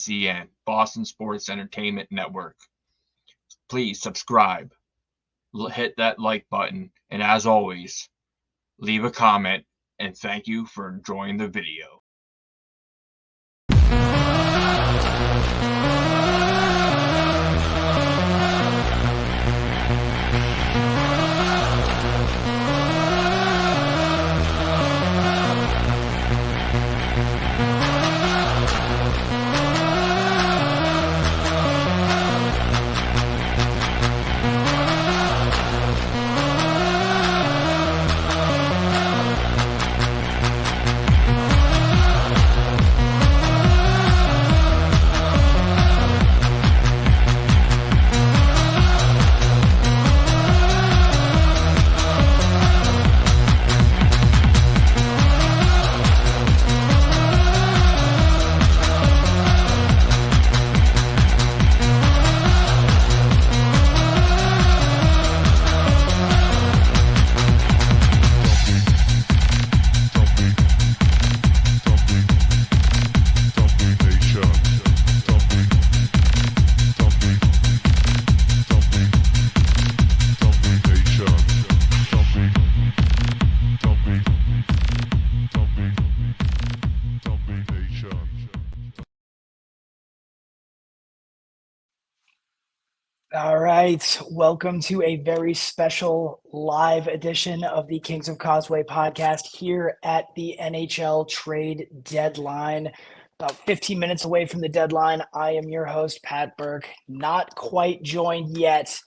BSEN, Boston Sports Entertainment Network. Please subscribe, hit that like button, and as always, leave a comment, and thank you for enjoying the video. All right, welcome to a very special live edition of the Kings of Causeway podcast here at the NHL Trade Deadline. About 15 minutes away from the deadline, I am your host, Pat Burke, not quite joined yet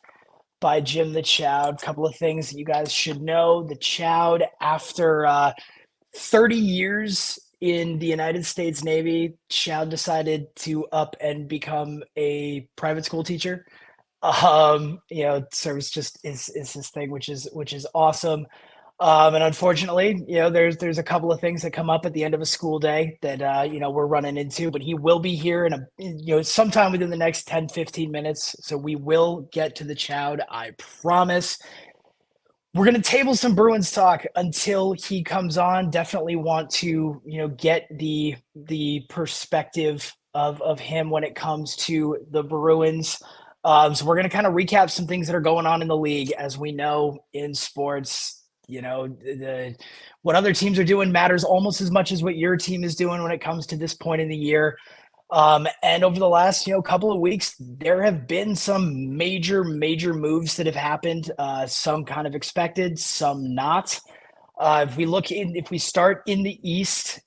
by Jim the Chowd. A couple of things that you guys should know. The Chowd, after 30 years in the United States Navy, Chowd decided to up and become a private school teacher. Service just is his thing, which is awesome. And unfortunately, there's a couple of things that come up at the end of a school day that we're running into, but he will be here in sometime within the next 10, 15 minutes. So we will get to the Chowd, I promise. We're going to table some Bruins talk until he comes on. Definitely want to, get the perspective of him when it comes to the Bruins. So we're going to kind of recap some things that are going on in the league. As we know in sports, what other teams are doing matters almost as much as what your team is doing when it comes to this point in the year. And over the last, couple of weeks, there have been some major moves that have happened, some kind of expected, some not. If we start in the East,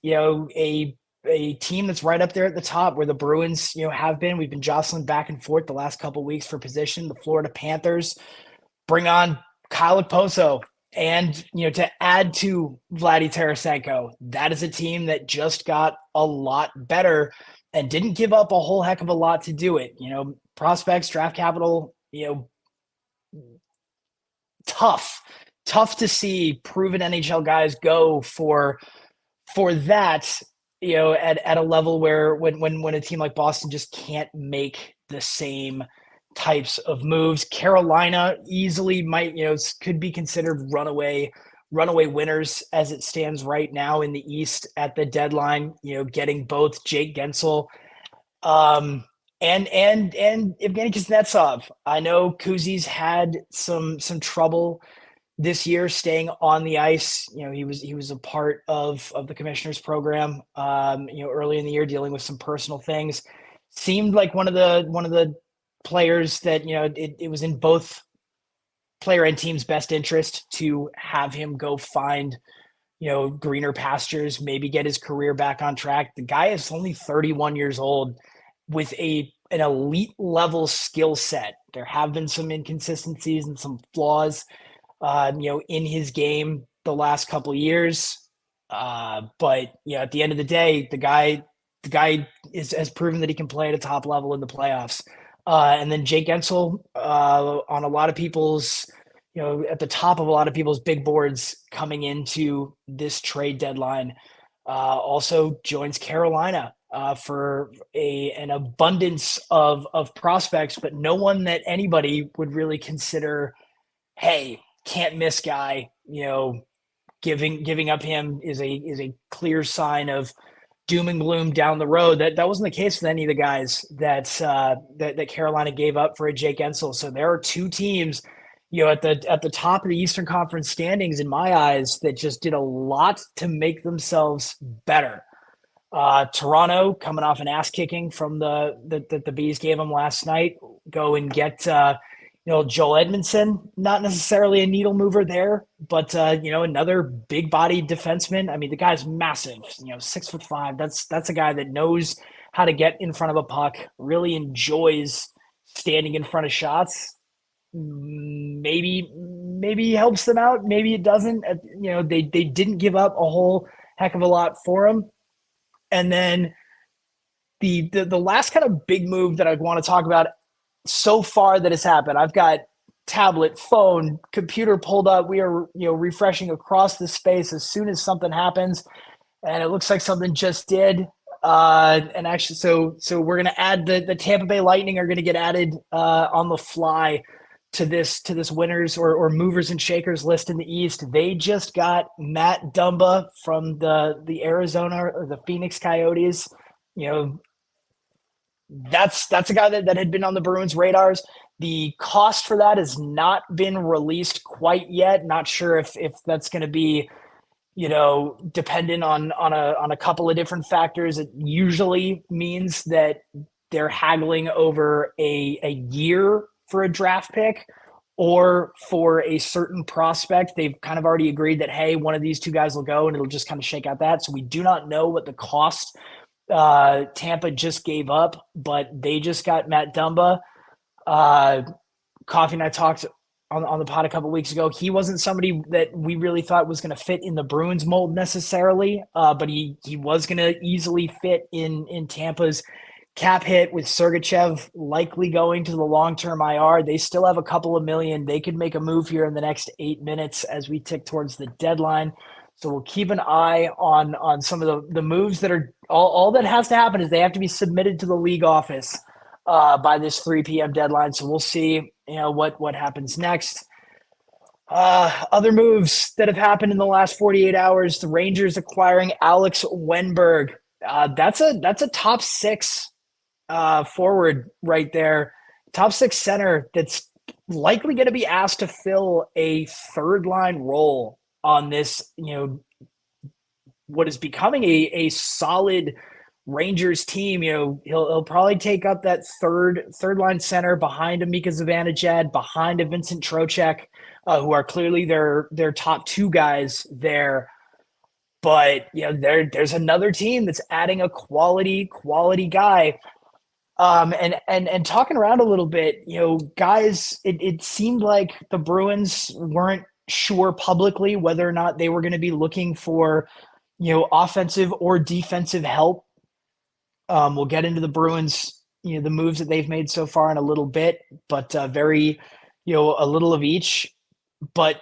a team that's right up there at the top where the Bruins, have been. We've been jostling back and forth the last couple of weeks for position. The Florida Panthers bring on Kyle Okposo and, to add to Vladdy Tarasenko. That is a team that just got a lot better and didn't give up a whole heck of a lot to do it. Prospects, draft capital, tough to see proven NHL guys go for that. At a level where when a team like Boston just can't make the same types of moves. Carolina easily could be considered runaway winners as it stands right now in the East at the deadline, getting both Jake Gensel and Evgeny Kuznetsov. I know Kuzi's had some trouble this year staying on the ice. He was a part of the commissioner's program, early in the year, dealing with some personal things. Seemed like one of the players that, it was in both player and team's best interest to have him go find, greener pastures, maybe get his career back on track. The guy is only 31 years old with an elite level skill set. There have been some inconsistencies and some flaws in his game the last couple of years. But at the end of the day, the guy has proven that he can play at a top level in the playoffs. And then Jake Gensel, on a lot of people's, at the top of a lot of people's big boards coming into this trade deadline, also joins Carolina for an abundance of prospects, but no one that anybody would really consider, hey, can't miss guy. Giving up him is a clear sign of doom and gloom down the road. That wasn't the case with any of the guys that Carolina gave up for a Jake Ensel. So there are two teams, at the top of the Eastern Conference standings in my eyes that just did a lot to make themselves better. Toronto coming off an ass kicking from the Bees gave them last night. Go and get Joel Edmondson, not necessarily a needle mover there, but another big bodied defenseman. I mean, the guy's massive, 6'5". That's a guy that knows how to get in front of a puck, really enjoys standing in front of shots. Maybe he helps them out. Maybe it doesn't. They didn't give up a whole heck of a lot for him. And then the last kind of big move that I want to talk about so far that has happened. I've got tablet, phone, computer pulled up. We are refreshing across the space as soon as something happens, and it looks like something just did. And actually, so we're gonna add the Tampa Bay Lightning are gonna get added on the fly to this winners or movers and shakers list in the East. They just got Matt Dumba from the Arizona or the Phoenix Coyotes. That's a guy that had been on the Bruins radars. The cost for that has not been released quite yet. Not sure if that's going to be, dependent on a couple of different factors. It usually means that they're haggling over a year for a draft pick or for a certain prospect. They've kind of already agreed that, hey, one of these two guys will go, and it'll just kind of shake out that. So we do not know what the cost Tampa just gave up, but they just got Matt Dumba. Coffee and I talked on the pod a couple weeks ago. He wasn't somebody that we really thought was going to fit in the Bruins mold necessarily, but he was going to easily fit in Tampa's cap hit with Sergachev likely going to the long-term IR. They still have a couple of million. They could make a move here in the next 8 minutes as we tick towards the deadline. So we'll keep an eye on some of the moves that are all that has to happen is they have to be submitted to the league office by this 3 p.m. deadline. So we'll see, what happens next. Other moves that have happened in the last 48 hours: the Rangers acquiring Alex Wenberg. That's a top 6 forward right there, top 6 center that's likely going to be asked to fill a third line role on this, what is becoming a solid Rangers team. He'll probably take up that third line center behind a Mika Zibanejad, behind a Vincent Trocheck, who are clearly their top 2 guys there. But there's another team that's adding a quality guy. And talking around a little bit, guys, it seemed like the Bruins weren't sure publicly whether or not they were going to be looking for, offensive or defensive help. We'll get into the Bruins, the moves that they've made so far in a little bit, but very, a little of each. But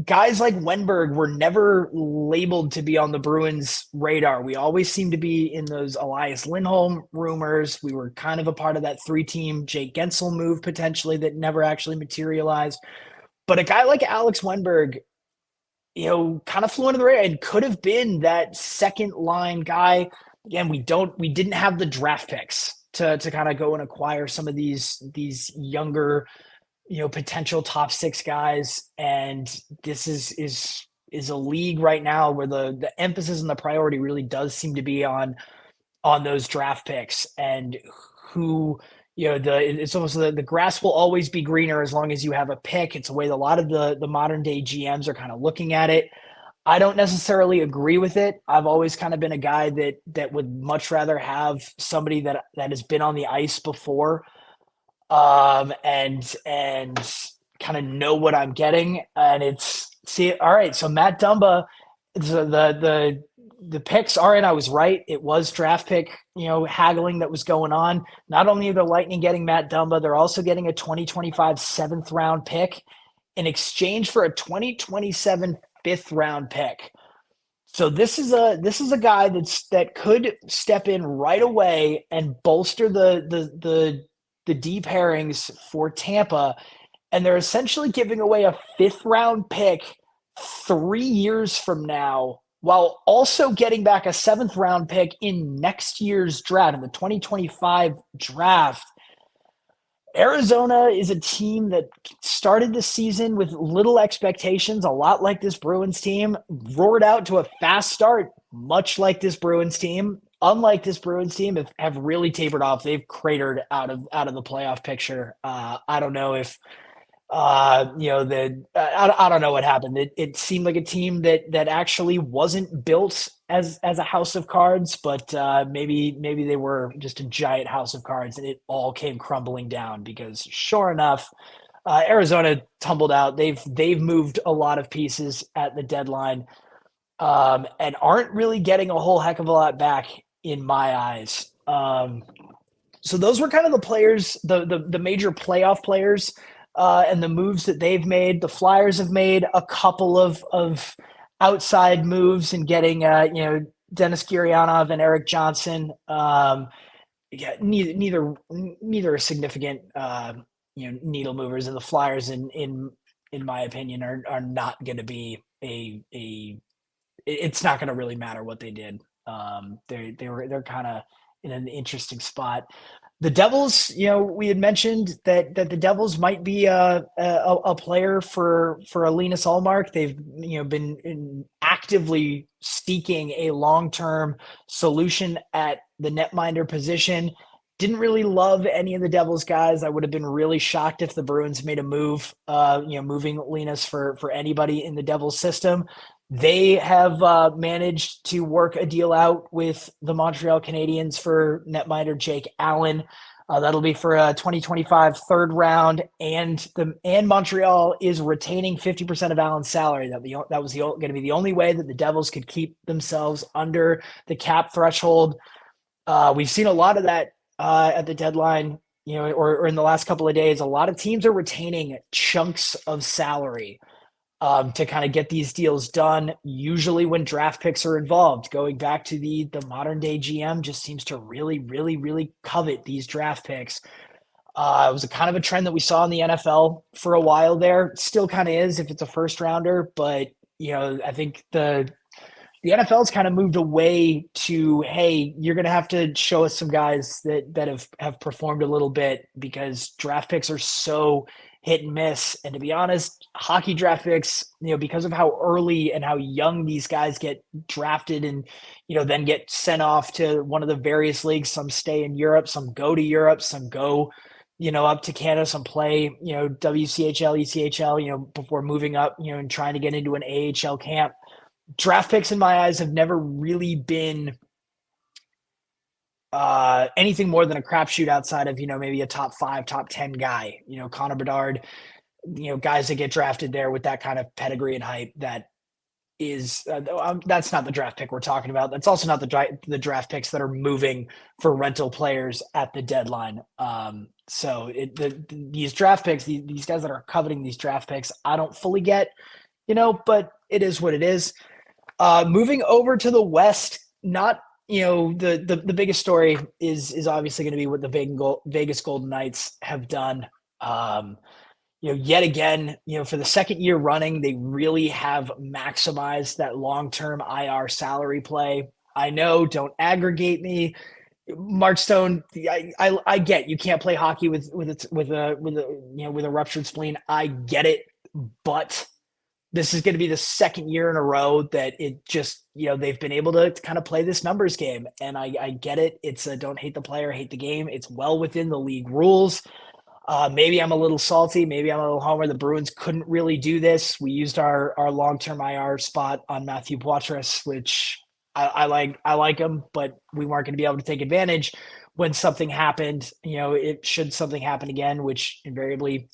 guys like Wenberg were never labeled to be on the Bruins' radar. We always seem to be in those Elias Lindholm rumors. We were kind of a part of that 3-team Jake Gensel move potentially that never actually materialized. But a guy like Alex Wenberg, kind of flew under the radar and could have been that second line guy. Again, we didn't have the draft picks to kind of go and acquire some of these younger, potential top 6 guys. And this is a league right now where the emphasis and the priority really does seem to be on those draft picks and who, it's almost the grass will always be greener as long as you have a pick. It's the way that a lot of the modern day GMs are kind of looking at it. I don't necessarily agree with it. I've always kind of been a guy that would much rather have somebody that has been on the ice before, and kind of know what I'm getting. And all right. So Matt Dumba, the picks are in. I was right. It was draft pick, haggling that was going on. Not only are the Lightning getting Matt Dumba, they're also getting a 2025 7th round pick in exchange for a 2027 5th round pick. So this is a guy that could step in right away and bolster the deep pairings for Tampa. And they're essentially giving away a 5th round pick 3 years from now while also getting back a 7th-round pick in next year's draft, in the 2025 draft. Arizona is a team that started the season with little expectations, a lot like this Bruins team, roared out to a fast start, much like this Bruins team. Unlike this Bruins team, have really tapered off. They've cratered out of the playoff picture. I don't know if I don't know what happened. It seemed like a team that actually wasn't built as a house of cards, but maybe they were just a giant house of cards, and it all came crumbling down because, sure enough, Arizona tumbled out. They've moved a lot of pieces at the deadline, and aren't really getting a whole heck of a lot back in my eyes. So those were kind of the players, the major playoff players, and the moves that they've made. The Flyers have made a couple of outside moves and getting Dennis Gurianov and Eric Johnson. Yeah, neither are significant needle movers, and the Flyers in my opinion are not going to be a it's not going to really matter what they did. They're kind of in an interesting spot. The Devils, we had mentioned that the Devils might be a player for Linus Ullmark. They've been actively seeking a long-term solution at the netminder position. Didn't really love any of the Devils guys. I would have been really shocked if the Bruins made a move, moving Linus for anybody in the Devils system. They have managed to work a deal out with the Montreal Canadiens for netminder Jake Allen. That'll be for a 2025 third round, and Montreal is retaining 50% of Allen's salary. That was going to be the only way that the Devils could keep themselves under the cap threshold. We've seen a lot of that at the deadline, or in the last couple of days. A lot of teams are retaining chunks of salary to kind of get these deals done, usually when draft picks are involved. Going back to the modern day GM just seems to really, really, really covet these draft picks. It was a kind of a trend that we saw in the NFL for a while there. Still kind of is if it's a first rounder, but I think the NFL's kind of moved away to, hey, you're going to have to show us some guys that have performed a little bit, because draft picks are so hit and miss. And to be honest, hockey draft picks, because of how early and how young these guys get drafted and, then get sent off to one of the various leagues. Some stay in Europe, some go to Europe, some go, up to Canada, some play, WCHL, ECHL, before moving up, and trying to get into an AHL camp. Draft picks in my eyes have never really been anything more than a crapshoot outside of, maybe a top 5, top 10 guy, Connor Bedard, guys that get drafted there with that kind of pedigree and hype. That is, that's not the draft pick we're talking about. That's also not the draft picks that are moving for rental players at the deadline. So these draft picks, these guys that are coveting these draft picks, I don't fully get, but it is what it is. Moving over to the West, not the biggest story is obviously going to be what the Vegas Golden Knights have done. Yet again, for the second year running, they really have maximized that long-term IR salary play. I know, don't aggregate me, Mark Stone. I get you can't play hockey with a ruptured spleen. I get it, but this is going to be the second year in a row that it just, they've been able to kind of play this numbers game. And I get it. It's a don't hate the player, hate the game. It's well within the league rules. Maybe I'm a little salty. Maybe I'm a little homer. The Bruins couldn't really do this. We used our long-term IR spot on Matthew Poitras, which I like him, but we weren't going to be able to take advantage when something happened. Should something happen again, which invariably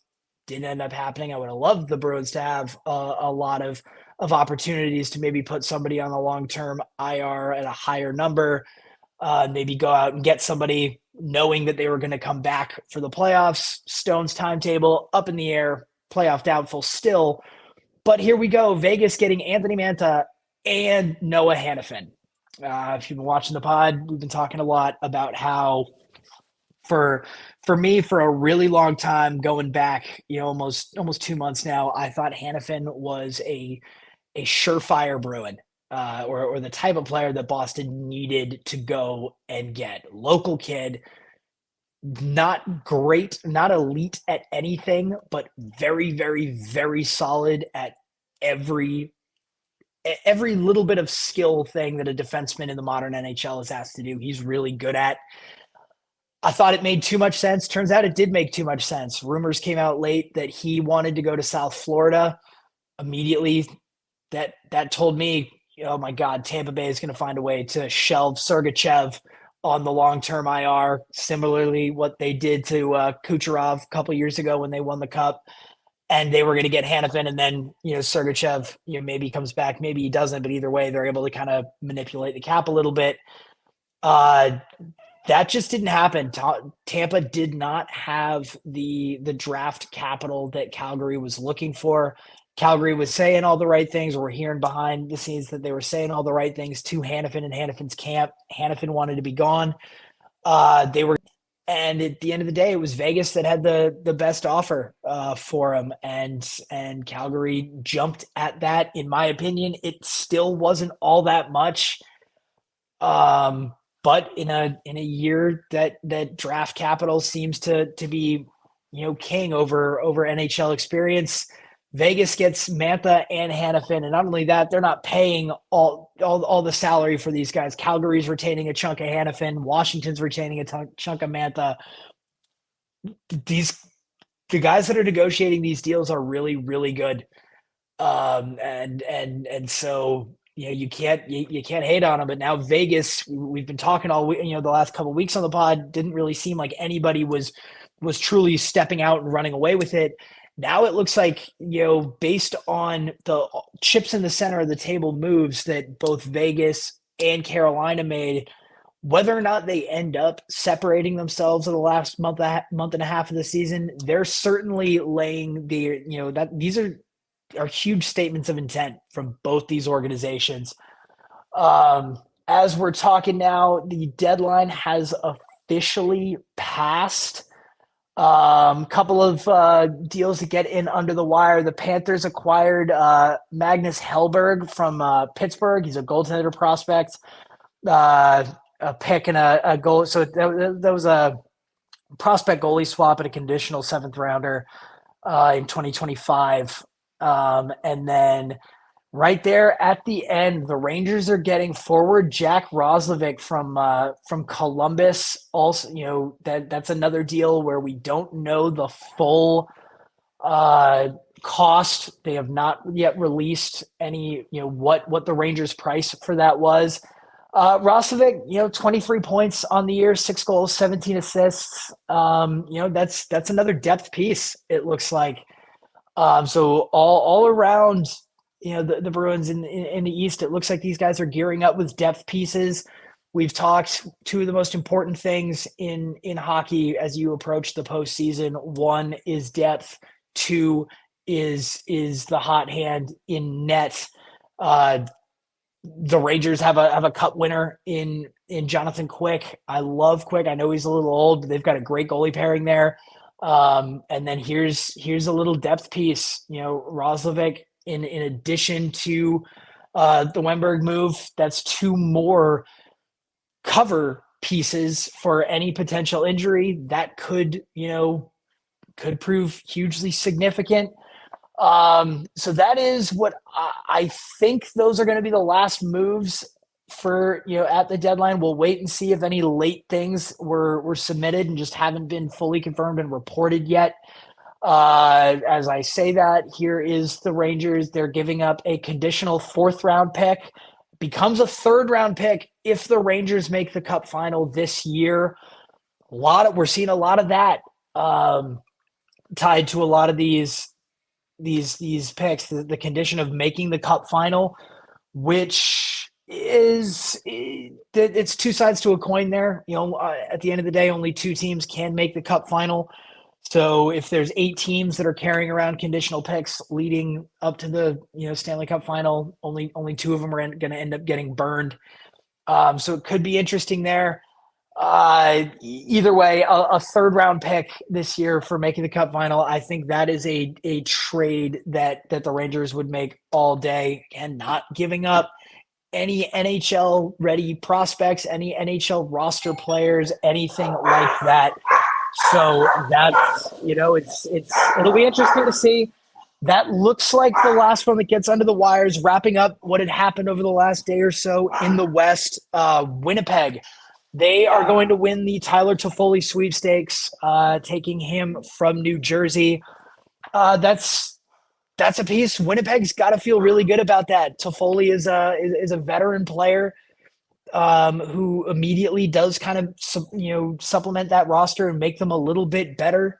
didn't end up happening. I would have loved the Bruins to have a lot of opportunities to maybe put somebody on the long-term IR at a higher number, maybe go out and get somebody knowing that they were going to come back for the playoffs. Stone's timetable up in the air, playoff doubtful still. But here we go. Vegas getting Anthony Mantha and Noah Hannafin. If you've been watching the pod, we've been talking a lot about how for me, for a really long time, going back, almost 2 months now, I thought Hannafin was a surefire Bruin. or the type of player that Boston needed to go and get. Local kid, not great, not elite at anything, but very, very, very solid at every little bit of skill thing that a defenseman in the modern NHL is asked to do. He's really good at. I thought it made too much sense. Turns out it did make too much sense. Rumors came out late that he wanted to go to South Florida. Immediately, that told me, oh my God, Tampa Bay is going to find a way to shelve Sergachev on the long-term IR. Similarly, what they did to Kucherov a couple years ago when they won the Cup, and they were going to get Hanifin, and then Sergachev, maybe he comes back, maybe he doesn't, but either way, they're able to kind of manipulate the cap a little bit. That just didn't happen. Tampa did not have the draft capital that Calgary was looking for. Calgary was saying all the right things. We're hearing behind the scenes that they were saying all the right things to Hanifin and Hanifin's camp. Hanifin wanted to be gone. And at the end of the day, it was Vegas that had the best offer for him, and Calgary jumped at that. In my opinion, it still wasn't all that much. But in a year that draft capital seems to be king over NHL experience, Vegas gets Mantha and Hanifin, and not only that, they're not paying all the salary for these guys. Calgary's retaining a chunk of Hanifin, Washington's retaining a chunk of Mantha. The guys that are negotiating these deals are really, really good, and so you can't hate on them. But now Vegas, we've been talking all the last couple of weeks on the pod, didn't really seem like anybody was truly stepping out and running away with it. Now it looks like, based on the chips in the center of the table moves that both Vegas and Carolina made, whether or not they end up separating themselves in the last month and a half of the season, they're certainly laying that these are huge statements of intent from both these organizations. As we're talking now, the deadline has officially passed. Couple of deals to get in under the wire. The Panthers acquired Magnus Hellberg from Pittsburgh. He's a goaltender prospect, a pick and a goal. So that was a prospect goalie swap and a conditional 7th rounder in 2025. And then right there at the end, the Rangers are getting forward Jack Roslovic from Columbus. Also, that's another deal where we don't know the full cost. They have not yet released any, what the Rangers price for that was. Roslovic, 23 points on the year, 6 goals, 17 assists. That's another depth piece, it looks like. So all around, the Bruins in the East, it looks like these guys are gearing up with depth pieces. We've talked two of the most important things in hockey as you approach the postseason. One is depth. Two is the hot hand in net. The Rangers have a cup winner in Jonathan Quick. I love Quick. I know he's a little old, but they've got a great goalie pairing there. And then here's a little depth piece, Roslovic, in addition to the Wenberg move, that's 2 more cover pieces for any potential injury that could prove hugely significant. So that is what I think those are going to be the last moves for, at the deadline. We'll wait and see if any late things were submitted and just haven't been fully confirmed and reported yet. As I say that, here is the Rangers. They're giving up a conditional 4th round pick, becomes a 3rd round pick if the Rangers make the Cup final this year. We're seeing a lot of that tied to a lot of these picks. The condition of making the Cup final, which is it's 2 sides to a coin there. At the end of the day, only 2 teams can make the Cup final. So if there's 8 teams that are carrying around conditional picks leading up to the Stanley Cup final, only 2 of them are going to end up getting burned. So it could be interesting there. Either way, a 3rd round pick this year for making the Cup final, I think that is a trade that the Rangers would make all day, and not giving up any NHL ready prospects, any NHL roster players, anything like that. So that's, it'll be interesting to see. That looks like the last one that gets under the wires, wrapping up what had happened over the last day or so in the West. Winnipeg, they are going to win the Tyler Toffoli sweepstakes, taking him from New Jersey. That's a piece. Winnipeg's got to feel really good about that. Toffoli is a veteran player who immediately does kind of supplement that roster and make them a little bit better.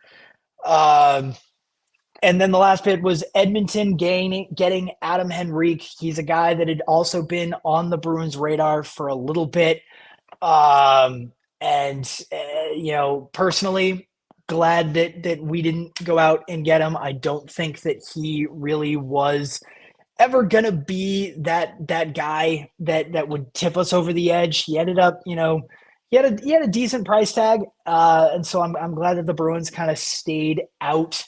And then the last bit was Edmonton getting Adam Henrique. He's a guy that had also been on the Bruins' radar for a little bit. Personally, glad that we didn't go out and get him. I don't think that he really was ever going to be that guy that would tip us over the edge. He ended up, he had a decent price tag. And so I'm glad that the Bruins kind of stayed out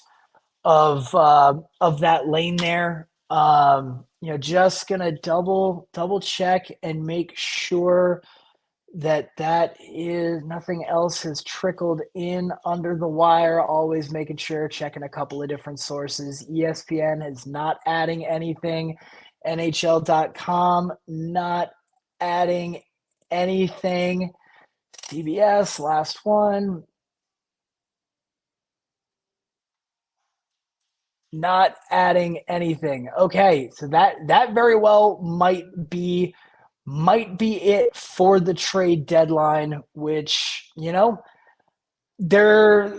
of that lane there. Just gonna double check and make sure that is nothing else has trickled in under the wire. Always making sure, checking a couple of different sources. ESPN is not adding anything. NHL.com not adding anything. CBS, last one. Not adding anything. Okay, so that very well might be it for the trade deadline, which, they're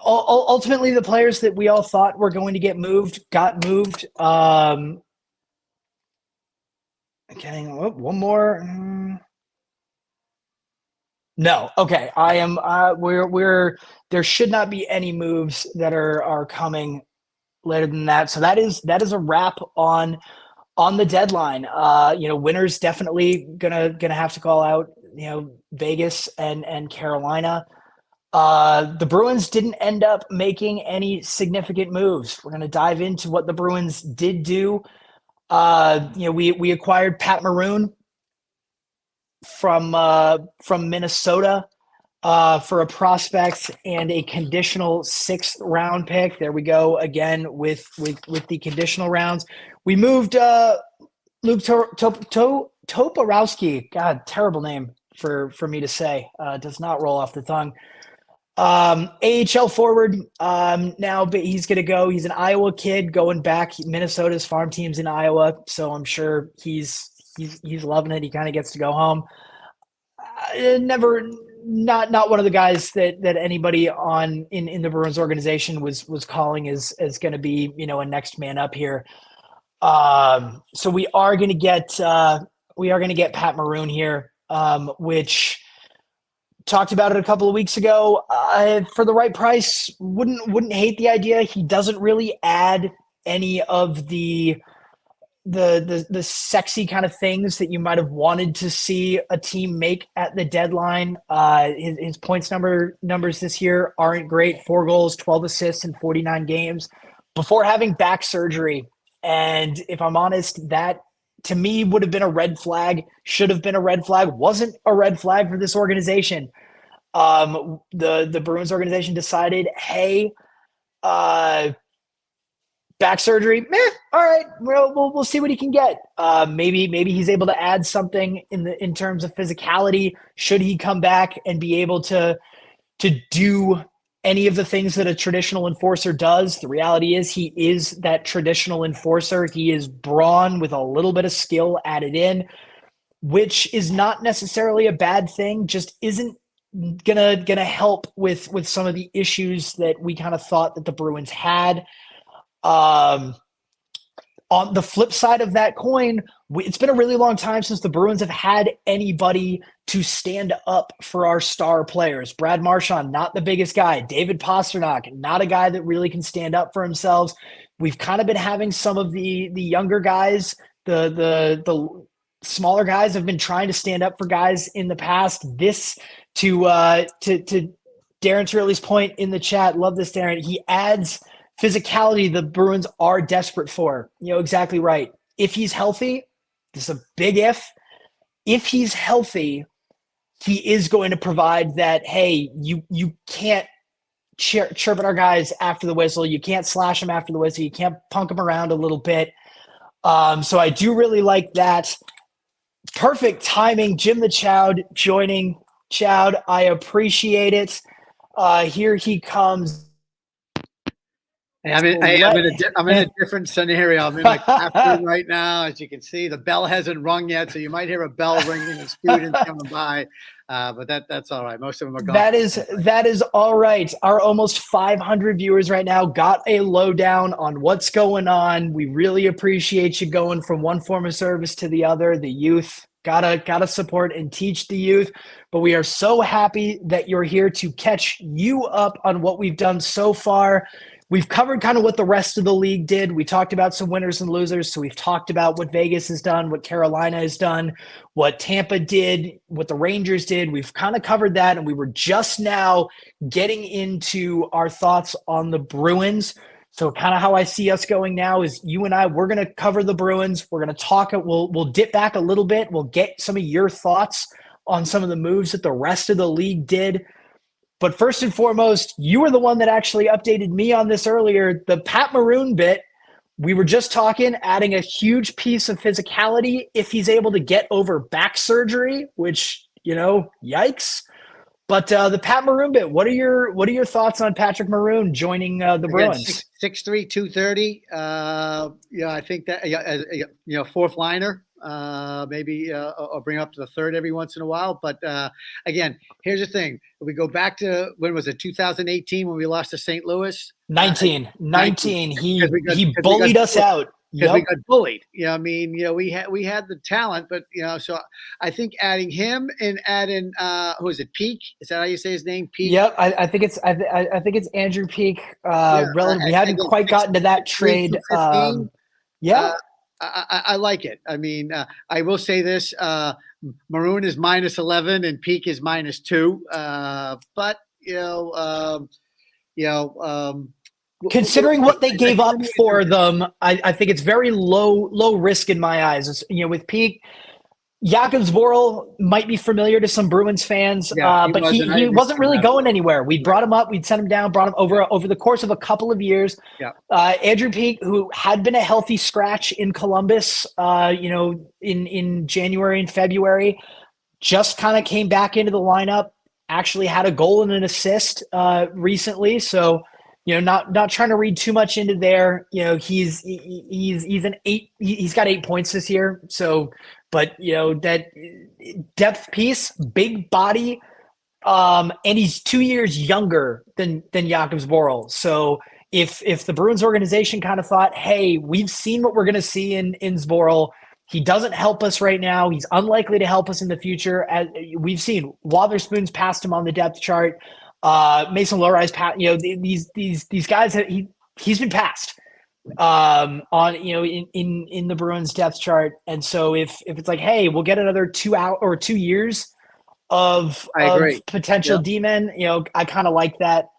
ultimately the players that we all thought were going to get moved got moved. Getting one more. No. Okay. I am. We're. There should not be any moves that are coming later than that. So that is a wrap on the deadline. Winners definitely gonna have to call out. Vegas and Carolina. The Bruins didn't end up making any significant moves. We're gonna dive into what the Bruins did do. We acquired Pat Maroon from Minnesota for a prospect and a conditional 6th round pick. There we go again with the conditional rounds. We moved Luke Toporowski. God, terrible name for me to say. Does not roll off the tongue. AHL forward. Now, but he's gonna go. He's an Iowa kid going back. Minnesota's farm team's in Iowa, so I'm sure he's loving it. He kind of gets to go home. Not one of the guys that anybody in the Bruins organization was calling as going to be a next man up here. So we are going to get Pat Maroon here, which talked about it a couple of weeks ago. For the right price, wouldn't hate the idea. He doesn't really add any of the sexy kind of things that you might have wanted to see a team make at the deadline. His points numbers this year aren't great. 4 goals, 12 assists in 49 games before having back surgery. And if I'm honest, that to me would have been a red flag, should have been a red flag, wasn't a red flag for this organization. The Bruins organization decided, hey, back surgery, all right, we'll see what he can get. Maybe he's able to add something in terms of physicality. Should he come back and be able to do any of the things that a traditional enforcer does? The reality is he is that traditional enforcer. He is brawn with a little bit of skill added in, which is not necessarily a bad thing. Just isn't gonna help with some of the issues that we kind of thought that the Bruins had. On the flip side of that coin, it's been a really long time since the Bruins have had anybody to stand up for our star players. Brad Marchand, not the biggest guy. David Pastrnak, not a guy that really can stand up for themselves. We've kind of been having some of the younger guys, the smaller guys have been trying to stand up for guys in the past. This to Darren Turley's point in the chat. Love this, Darren. He adds physicality the Bruins are desperate for. Exactly right. If he's healthy, this is a big if he's healthy, he is going to provide that, hey, you can't chirp at our guys after the whistle. You can't slash them after the whistle. You can't punk them around a little bit. So I do really like that. Perfect timing. Jim the Chowd joining. Chowd, I appreciate it. Here he comes. I'm in a different scenario. I'm in my classroom right now. As you can see, the bell hasn't rung yet, so you might hear a bell ringing and students coming by. But that's all right. Most of them are gone. That is all right. Our almost 500 viewers right now got a lowdown on what's going on. We really appreciate you going from one form of service to the other. The youth gotta support and teach the youth. But we are so happy that you're here to catch you up on what we've done so far. We've covered kind of what the rest of the league did. We talked about some winners and losers. So we've talked about what Vegas has done, what Carolina has done, what Tampa did, what the Rangers did. We've kind of covered that. And we were just now getting into our thoughts on the Bruins. So kind of how I see us going now is you and I, we're going to cover the Bruins. We're going to talk. We'll dip back a little bit. We'll get some of your thoughts on some of the moves that the rest of the league did. But first and foremost, you were the one that actually updated me on this earlier. The Pat Maroon bit, we were just talking, adding a huge piece of physicality if he's able to get over back surgery, which, yikes. But the Pat Maroon bit, what are your thoughts on Patrick Maroon joining the Bruins? 6'3", 230. I think that fourth liner. Maybe or bring up to the third every once in a while. But again, here's the thing. If we go back to, when was it, 2018 when we lost to St. Louis? 19. He bullied us out. Because we got bullied. We had the talent, but so I think adding him and adding who is it, Peak? Is that how you say his name? Peak? Yep, I think it's Andrew Peak. We hadn't quite gotten to that trade. I like it. I mean, I will say this: Maroon is -11 and Peak is -2. But considering what they gave up for them, I think it's very low risk in my eyes. With Peak, Jakub Zboril might be familiar to some Bruins fans, but he wasn't really going anywhere. We brought him up, we'd sent him down, brought him over the course of a couple of years. Yeah. Andrew Peak, who had been a healthy scratch in Columbus, in January and February, just kind of came back into the lineup, actually had a goal and an assist recently. So, not trying to read too much into there. He's an 8. He's got 8 points this year. So, but that depth piece, big body, and he's 2 years younger than Jakub Zboril. So if the Bruins organization kind of thought, hey, we've seen what we're going to see in Zboril. He doesn't help us right now. He's unlikely to help us in the future. As we've seen, Wotherspoon's passed him on the depth chart. Mason Lohrei's passed. These guys he's been passed on in the Bruins depth chart. And so if it's like, hey, we'll get another 2 years of potential D-men, I kind of like that.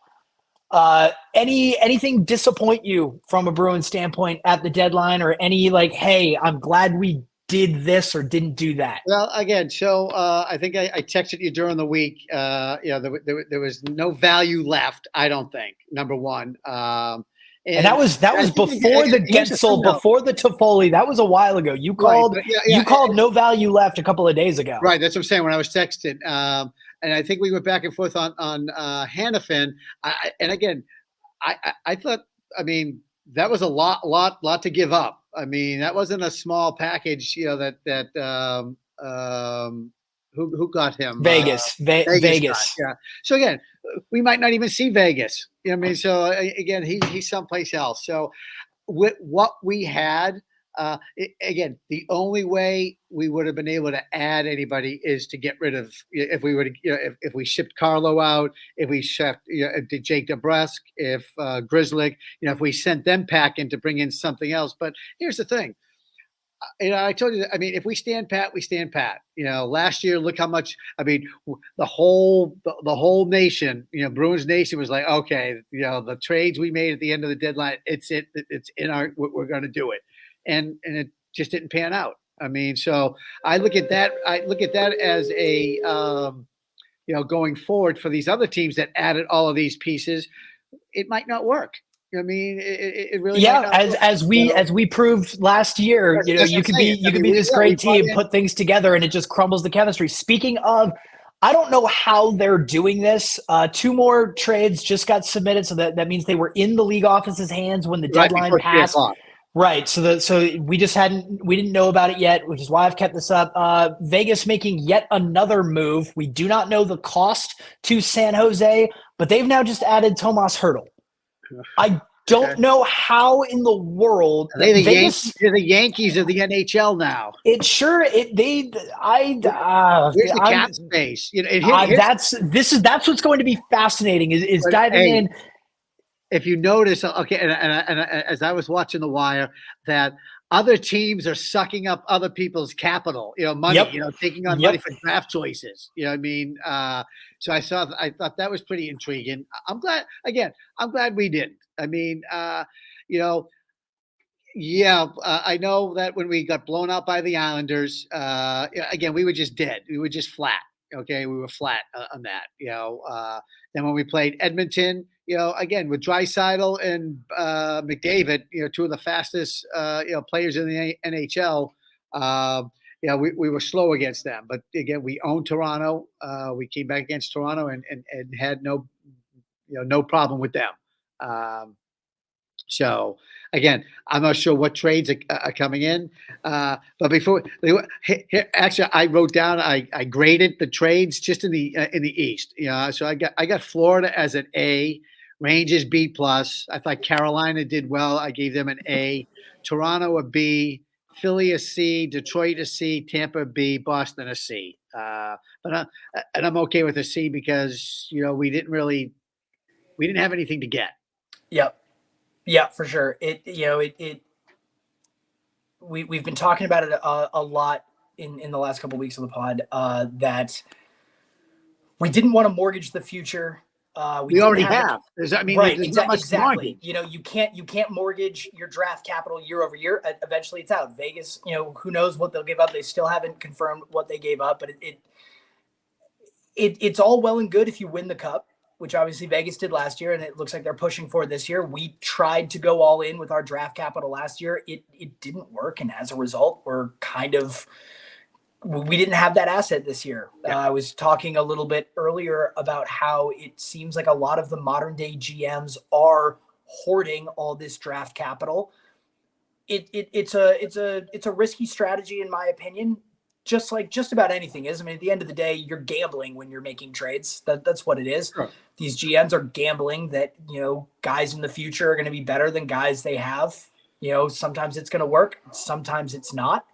Anything disappoint you from a Bruins standpoint at the deadline, or any like, hey, I'm glad we did this or didn't do that? Well, again, so I think I texted you during the week. There was no value left, I don't think, number one. And that was before the Gensel, before the Toffoli. That was a while ago. You called no value left a couple of days ago. Right, that's what I'm saying when I was texted. And I think we went back and forth on Hannafin. And again, I thought, that was a lot to give up. That wasn't a small package. Who got him? Vegas. Vegas. Yeah. So again, we might not even see Vegas. So again, he's someplace else. So with what we had, again, the only way we would have been able to add anybody is to get rid of, if we were to, if we shipped Carlo out, if we shipped Jake DeBrusk, if Grizzly, if we sent them packing to bring in something else. But here's the thing. I told you that, if we stand pat, we stand pat. Last year, look how much, the whole nation, Bruins Nation was like, okay, the trades we made at the end of the deadline, it's in our, we're going to do it. And it just didn't pan out. I mean, so I look at that. I look at that as a going forward for these other teams that added all of these pieces. It might not work. I mean, it really might Yeah, not work. as we proved last year, That's what you I'm could saying. be this We great brought team, in. put things together, and it just crumbles the chemistry. Speaking of, I don't know how they're doing this. 2 more trades just got submitted, so that means they were in the league office's hands when the Right deadline before 3 passed. o'clock. Right. So we didn't know about it yet, which is why I've kept this up. Vegas making yet another move. We do not know the cost to San Jose, but they've now just added Tomas Hertl. I don't know how in the world Are they the Vegas. Yankees? They're the Yankees of the NHL now. It sure it they I Where's the cap I'm, space? that's what's going to be fascinating is But, diving hey, in. if you notice, okay, and as I was watching The Wire, that other teams are sucking up other people's capital, money, Yep. taking on money for draft choices. You know what I mean? So I thought that was pretty intriguing. I'm glad we didn't. I mean, I know that when we got blown out by the Islanders, again, we were just dead. We were just flat. Okay, we were flat on that. Then when we played Edmonton, again with Draisaitl and McDavid, 2 of the fastest players in the NHL. We were slow against them, but again, we owned Toronto. We came back against Toronto and had no problem with them. So again, I'm not sure what trades are coming in, but before actually, I wrote down, I graded the trades just in the East. So I got Florida as an A, Rangers B plus. I thought Carolina did well. I gave them an A, Toronto a B, Philly a C, Detroit a C, Tampa a B, Boston a C. And I'm okay with a C because we didn't have anything to get. Yep. Yeah, for sure. We've been talking about it a lot in the last couple of weeks of the pod, that we didn't want to mortgage the future. We already have. There's not much exactly. You can't mortgage your draft capital year over year. Eventually, it's out. Vegas, who knows what they'll give up? They still haven't confirmed what they gave up, but it's all well and good if you win the cup, which obviously Vegas did last year, and it looks like they're pushing for it this year. We tried to go all in with our draft capital last year. It didn't work, and as a result, we didn't have that asset this year. Yeah. I was talking a little bit earlier about how it seems like a lot of the modern day GMs are hoarding all this draft capital. It's a risky strategy in my opinion. Just like just about anything is. I mean, at the end of the day, you're gambling when you're making trades. That's what it is. Sure. These GMs are gambling that, guys in the future are going to be better than guys they have. Sometimes it's going to work. Sometimes it's not.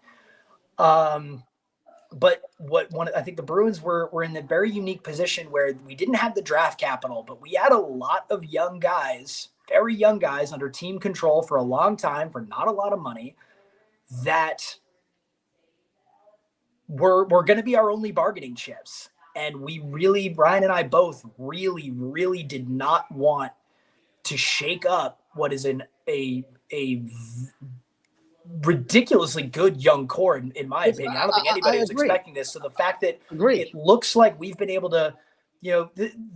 But I think the Bruins were in the very unique position where we didn't have the draft capital, but we had a lot of young guys, very young guys under team control for a long time for not a lot of money that were going to be our only bargaining chips. And Ryan and I both really, really did not want to shake up what is a ridiculously good young core, in my opinion. I don't think anybody was expecting this. So the fact that it looks like we've been able to,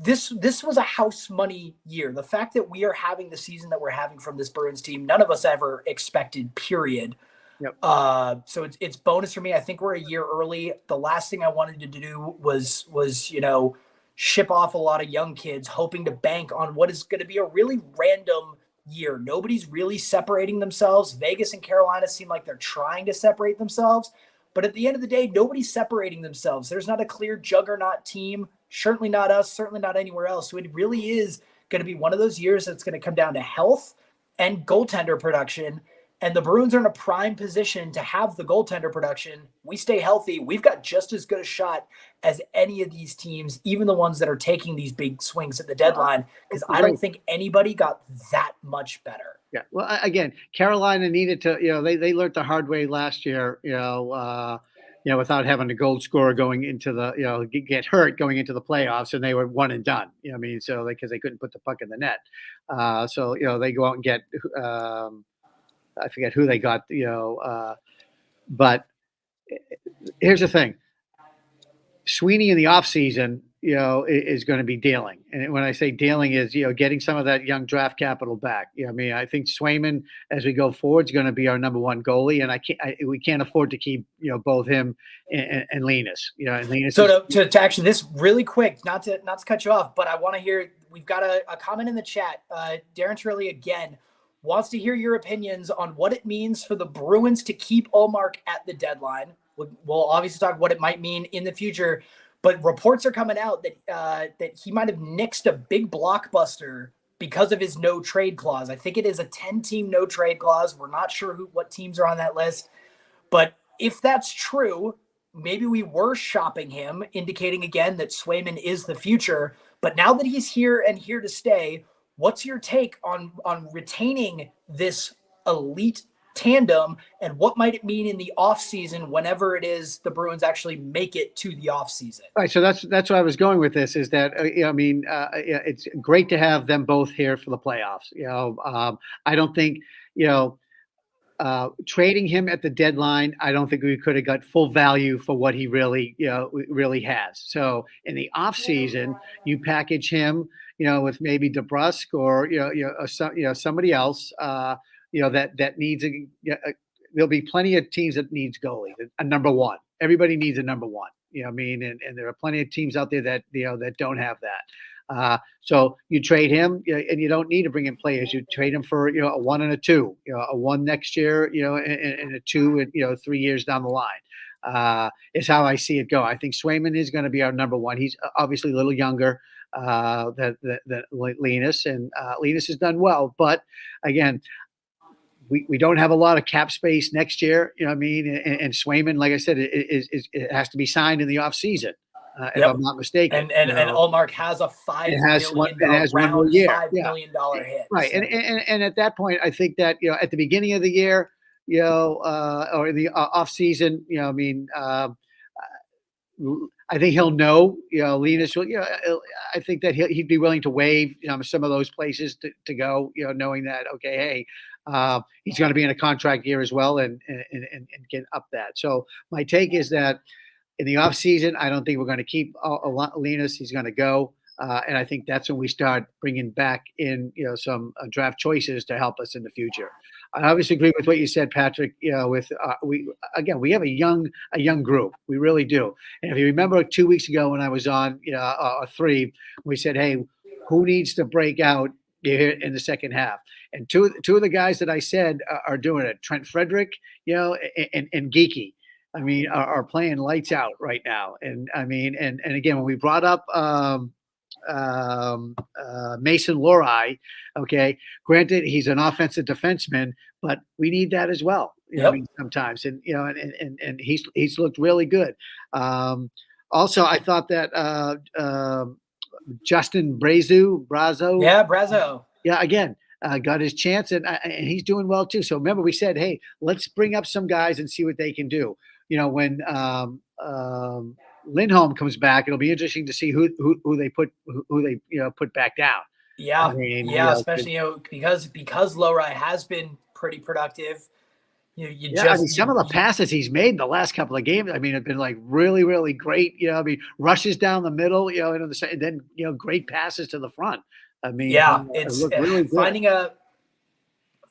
this was a house money year. The fact that we are having the season that we're having from this Bruins team, none of us ever expected, period. Yep. So it's bonus for me. I think we're a year early. The last thing I wanted to do was ship off a lot of young kids, hoping to bank on what is going to be a really random year. Nobody's really separating themselves. Vegas and Carolina seem like they're trying to separate themselves, but at the end of the day, nobody's separating themselves. There's not a clear juggernaut team. Certainly not us. Certainly not anywhere else. So it really is going to be one of those years that's going to come down to health and goaltender production. And the Bruins are in a prime position to have the goaltender production. We stay healthy. We've got just as good a shot as any of these teams, even the ones that are taking these big swings at the deadline, because I don't think anybody got that much better. Yeah. Well, again, Carolina needed to, they learned the hard way last year, without having a goal scorer going into the, get hurt going into the playoffs, and they were one and done. So because they couldn't put the puck in the net. So they go out and get, I forget who they got, but here's the thing. Sweeney in the offseason, is going to be dealing. And when I say dealing is, getting some of that young draft capital back. I mean, I think Swayman, as we go forward, is going to be our number one goalie. And we can't afford to keep, both him and Linus, and Linus. So to actually this really quick, not to cut you off, but I want to hear, we've got a comment in the chat. Darren Turley again wants to hear your opinions on what it means for the Bruins to keep Ullmark at the deadline. We'll obviously talk what it might mean in the future, but reports are coming out that he might have nixed a big blockbuster because of his no trade clause. I think it is a 10-team no trade clause. We're not sure what teams are on that list, but if that's true, maybe we were shopping him, indicating again that Swayman is the future. But now that he's here and here to stay, what's your take on retaining this elite tandem, and what might it mean in the offseason whenever it is the Bruins actually make it to the offseason? Right. So that's where I was going with this, is that, it's great to have them both here for the playoffs. I don't think, trading him at the deadline, I don't think we could have got full value for what he really has. So in the offseason, you package him, with maybe DeBrusque or, somebody else, that needs there'll be plenty of teams that needs goalie, a number one. Everybody needs a number one. And there are plenty of teams out there that that don't have that. So you trade him, and you don't need to bring in players. You trade him for a 1 and a 2, a 1 next year, and a 2, and 3 years down the line. Is how I see it go. I think Swayman is going to be our number one. He's obviously a little younger than Linus, and Linus has done well, but again, we don't have a lot of cap space next year, and Swayman, like I said, it has to be signed in the off season, if I'm not mistaken. And Ullmark has a $5 million hit. Right. So. And at that point, I think that, at the beginning of the year, or in the off season, I think he'll know, Linus will, I think that he'd be willing to waive, some of those places to go, knowing that, okay, hey, he's going to be in a contract year as well, and get up that. So my take is that in the off season, I don't think we're going to keep Linus. He's going to go. And I think that's when we start bringing back in, some draft choices to help us in the future. I obviously agree with what you said, Patrick. With we have a young group. We really do. And if you remember 2 weeks ago when I was on, 3, we said, hey, who needs to break out here in the second half? And two of the guys that I said are doing it. Trent Frederick, and Geeky. Are playing lights out right now. And and again, when we brought up Mason Lohrei, okay, granted he's an offensive defenseman, but we need that as well. Sometimes, and he's looked really good. Also, I thought that Justin Brazeau, again, got his chance, and he's doing well too. So remember, we said, hey, let's bring up some guys and see what they can do. When Lindholm comes back, it'll be interesting to see who they put back down. Yeah, especially because Lohrei has been pretty productive. Some of the passes he's made in the last couple of games, have been like really, really great. Rushes down the middle, and then great passes to the front. It's really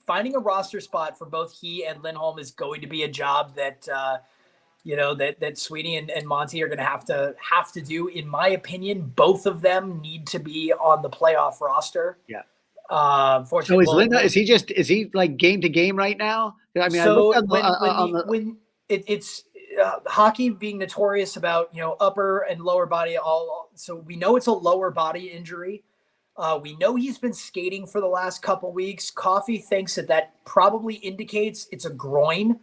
finding a roster spot for both he and Lindholm is going to be a job that that Sweeney and Monty are going to have to do. In my opinion, both of them need to be on the playoff roster. Yeah. Fortunately, so is he like game to game right now? When it's hockey being notorious about upper and lower body, so we know it's a lower body injury. We know he's been skating for the last couple weeks. Coffey thinks that probably indicates it's a groin.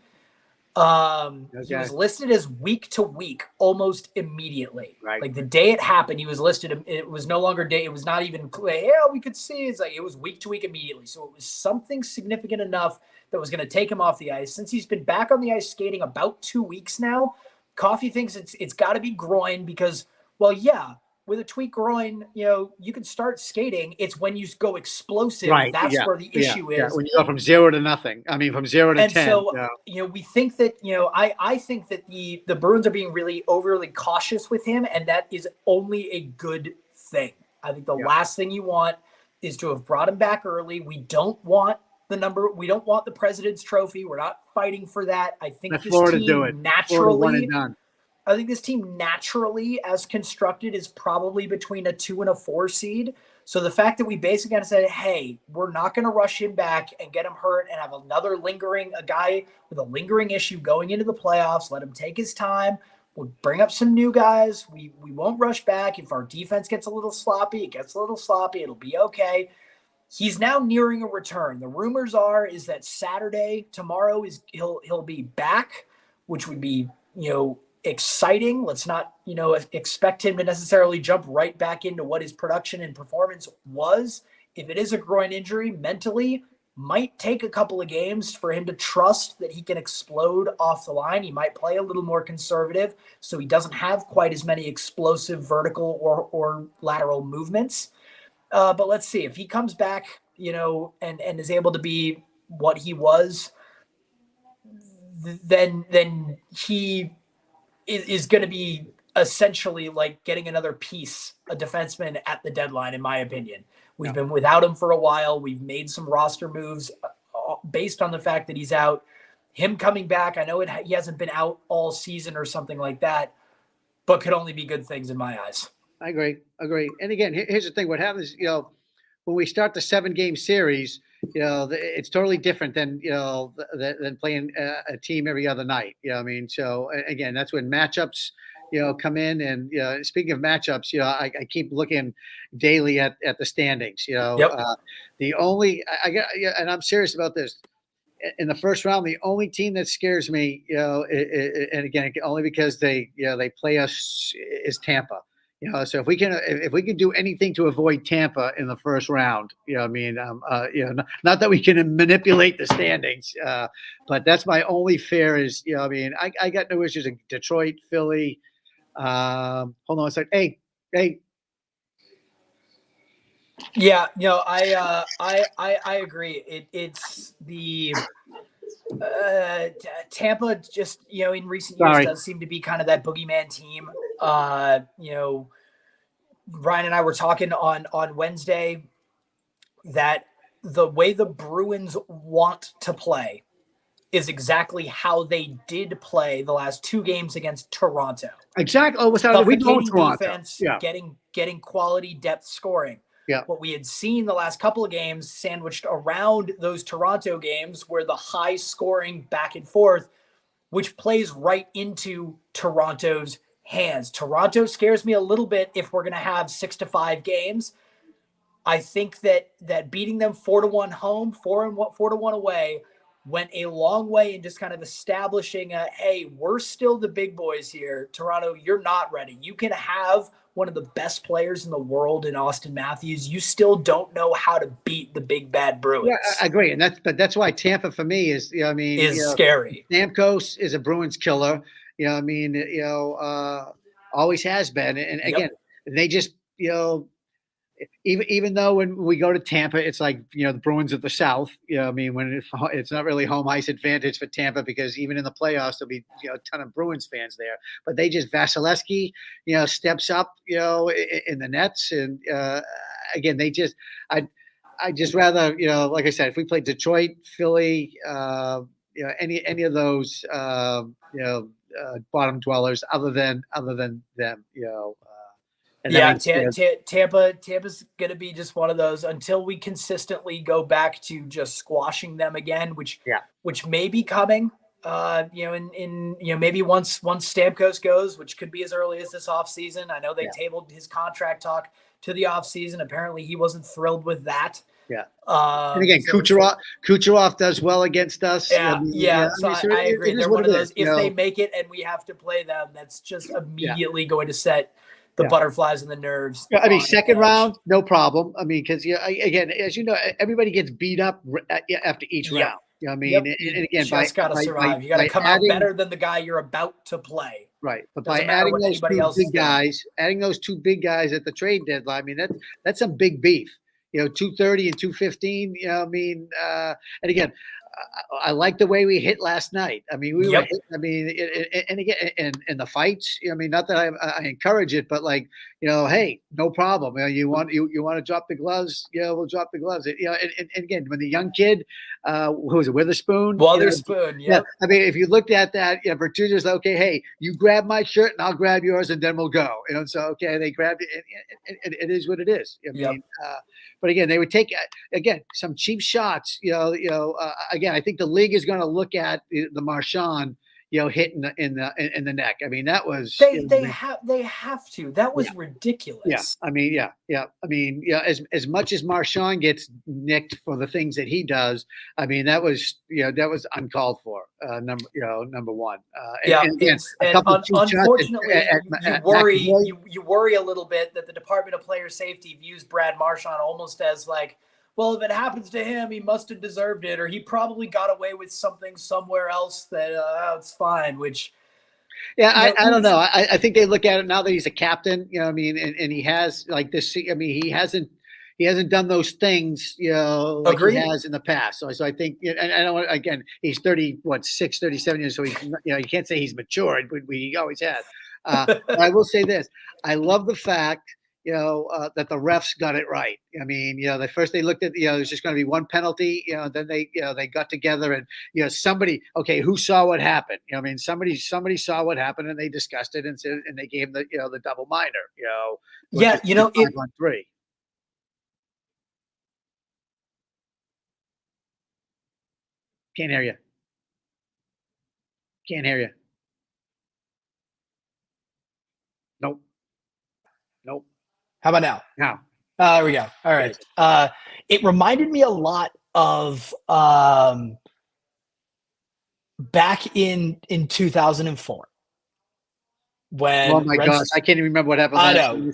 He was listed as week to week almost immediately. Right. Like the day it happened, he was listed. It was no longer day. It was not even clear. Yeah, we could see. It's like it was week to week immediately. So it was something significant enough that was going to take him off the ice. Since he's been back on the ice skating about 2 weeks now, Coffey thinks it's got to be groin because, well, yeah, with a tweaked groin, you can start skating. It's when you go explosive. Right. That's Yeah. where the issue is. When you go from 0 to nothing. I mean, from 0 to And 10. so, we think that, I think that the Bruins are being really overly cautious with him, and that is only a good thing. I think the last thing you want is to have brought him back early. We don't want the President's Trophy. We're not fighting for that. I think this Florida team do it. naturally, one and done. I think this team naturally, as constructed, is probably between a 2 and a 4 seed. So the fact that we basically kind of said, hey, we're not going to rush him back and get him hurt and have a guy with a lingering issue going into the playoffs, let him take his time. We'll bring up some new guys. We won't rush back. If our defense gets a little sloppy, it'll be okay. He's now nearing a return. The rumors is that tomorrow he'll be back, which would be, exciting. Let's not, expect him to necessarily jump right back into what his production and performance was. If it is a groin injury, mentally might take a couple of games for him to trust that he can explode off the line. He might play a little more conservative, so he doesn't have quite as many explosive vertical or lateral movements. But let's see if he comes back, and is able to be what he was, then he is going to be essentially like getting another piece, a defenseman at the deadline, in my opinion. We've been without him for a while. We've made some roster moves based on the fact that he's out. Him coming back, I know he hasn't been out all season or something like that, but could only be good things in my eyes. I agree. And again, here's the thing. What happens, when we start the 7-game series, it's totally different than, than playing a team every other night. So again, that's when matchups, come in. And, speaking of matchups, I keep looking daily at the standings, the only, and I'm serious about this. In the first round, the only team that scares me, and again, only because they play us, is Tampa. So if we can do anything to avoid Tampa in the first round, not that we can manipulate the standings, but that's my only fear is, I got no issues in Detroit, Philly. Hold on a second. Hey. Yeah, I agree. It's the Tampa just, in recent years does seem to be kind of that boogeyman team. Ryan and I were talking on Wednesday that the way the Bruins want to play is exactly how they did play the last 2 games against Toronto. Exactly. Oh, we know Toronto. Defense, getting quality depth scoring. Yeah. What we had seen the last couple of games sandwiched around those Toronto games were the high scoring back and forth, which plays right into Toronto's hands. Toronto scares me a little bit if we're going to have 6-5 games. I think that beating them 4-1 home, 4-1 away went a long way in just kind of establishing hey, we're still the big boys here. Toronto, you're not ready. You can have one of the best players in the world in Austin Matthews. You still don't know how to beat the big bad Bruins. Yeah, I agree. And that's why Tampa for me is, scary. Stamkos is a Bruins killer. Always has been. And again, they just, even though when we go to Tampa, it's like, the Bruins of the South, when it's not really home ice advantage for Tampa, because even in the playoffs, there'll be, a ton of Bruins fans there, but they just, Vasilevsky, steps up, in the nets. And, again, I just rather, like I said, if we play Detroit, Philly, any of those, bottom dwellers other than them, Tampa's going to be just one of those until we consistently go back to just squashing them again, which may be coming, maybe once Stamkos goes, which could be as early as this offseason. I know they tabled his contract talk to the offseason. Apparently he wasn't thrilled with that. Yeah. And again, Kucherov does well against us. So I agree. They're one of those, if they make it and we have to play them, that's just immediately going to set the butterflies and the nerves. Second round, no problem. Because again, as you know, everybody gets beat up after each round. And again, you just got to survive. You got to come out better than the guy you're about to play. Right, but by Doesn't matter adding what those anybody two else is big doing. guys, adding those two big guys at the trade deadline, I mean that's some big beef. 230 and 215. And again, I like the way we hit last night. I mean, we were. Yep. Hit, I mean, and again, and the fights. I mean, not that I encourage it, but like hey, no problem. You want to drop the gloves? We'll drop the gloves. And again, when the young kid, who was it, Witherspoon? Witherspoon. Yeah. Yep. I mean, if you looked at that, Bertuzzi's like, okay, hey, you grab my shirt and I'll grab yours, and then we'll go. So okay, they grabbed it. And it is what it is. I mean, but again, they would take some cheap shots. Again, I think the league is going to look at the Marchand, hit in the neck. I mean, that was they have to. That was ridiculous. Yeah, I mean, I mean, as much as Marchand gets nicked for the things that he does, I mean, that was uncalled for. Number one. Unfortunately, you worry a little bit that the Department of Player Safety views Brad Marchand almost as like, well, if it happens to him, he must have deserved it, or he probably got away with something somewhere else that it's fine. Which, I don't know. I think they look at it now that he's a captain. I mean, and he has like this. I mean, he hasn't done those things. Like he has in the past. So I think, and I don't. Again, he's 37 years. So he's you can't say he's matured, but he always has. But I will say this: I love the fact. That the refs got it right. I mean, they looked at, there's just going to be one penalty, then they got together and, somebody, okay, who saw what happened? I mean, somebody saw what happened and they discussed it and said, and they gave him the double minor, Yeah. 5-on-3. Can't hear you. Nope. How about now? Now. There we go. All right. It reminded me a lot of back in 2004 when. Oh my gosh, I can't even remember what happened.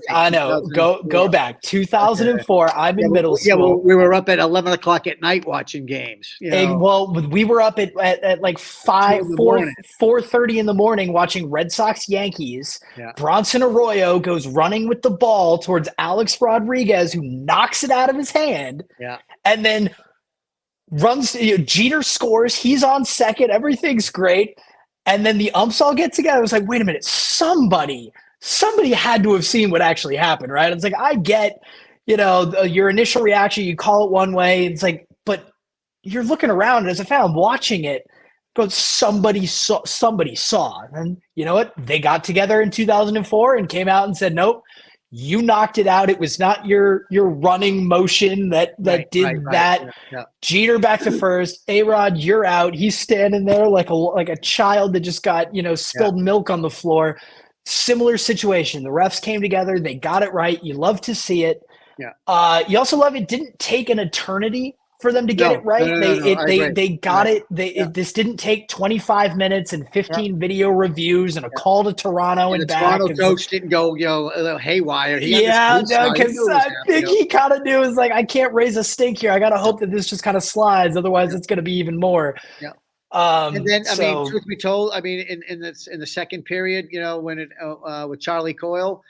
I know. Go back 2004. Okay. I'm in middle school. Yeah, well, we were up at 11 o'clock at night watching games. Well, we were up at like 4:30 in the morning watching Red Sox Yankees. Yeah. Bronson Arroyo goes running with the ball towards Alex Rodriguez, who knocks it out of his hand. Yeah, and then runs. Jeter scores. He's on second. Everything's great. And then the umps all get together. I was like, wait a minute, somebody had to have seen what actually happened, right? It's like, I get, your initial reaction, you call it one way. It's like, but you're looking around, and as a fan, I'm watching it, but somebody saw. And you know what? They got together in 2004 and came out and said, nope, you knocked it out. It was not your running motion that did that. Yeah. Jeter back to first. A-Rod, you're out. He's standing there like a child that just got spilled milk on the floor. Similar situation. The refs came together. They got it right. You love to see it. Yeah. You also love it. Didn't take an eternity for them to get it right. They got it. This didn't take 25 minutes and 15 video reviews and a call to Toronto and back. Toronto coach didn't go, a little haywire. Because I think he kind of knew, like, I can't raise a stink here. I got to hope that this just kind of slides. Otherwise, it's going to be even more. Yeah. And then, I mean, truth be told, I mean, in the second period, when it with Charlie Coyle.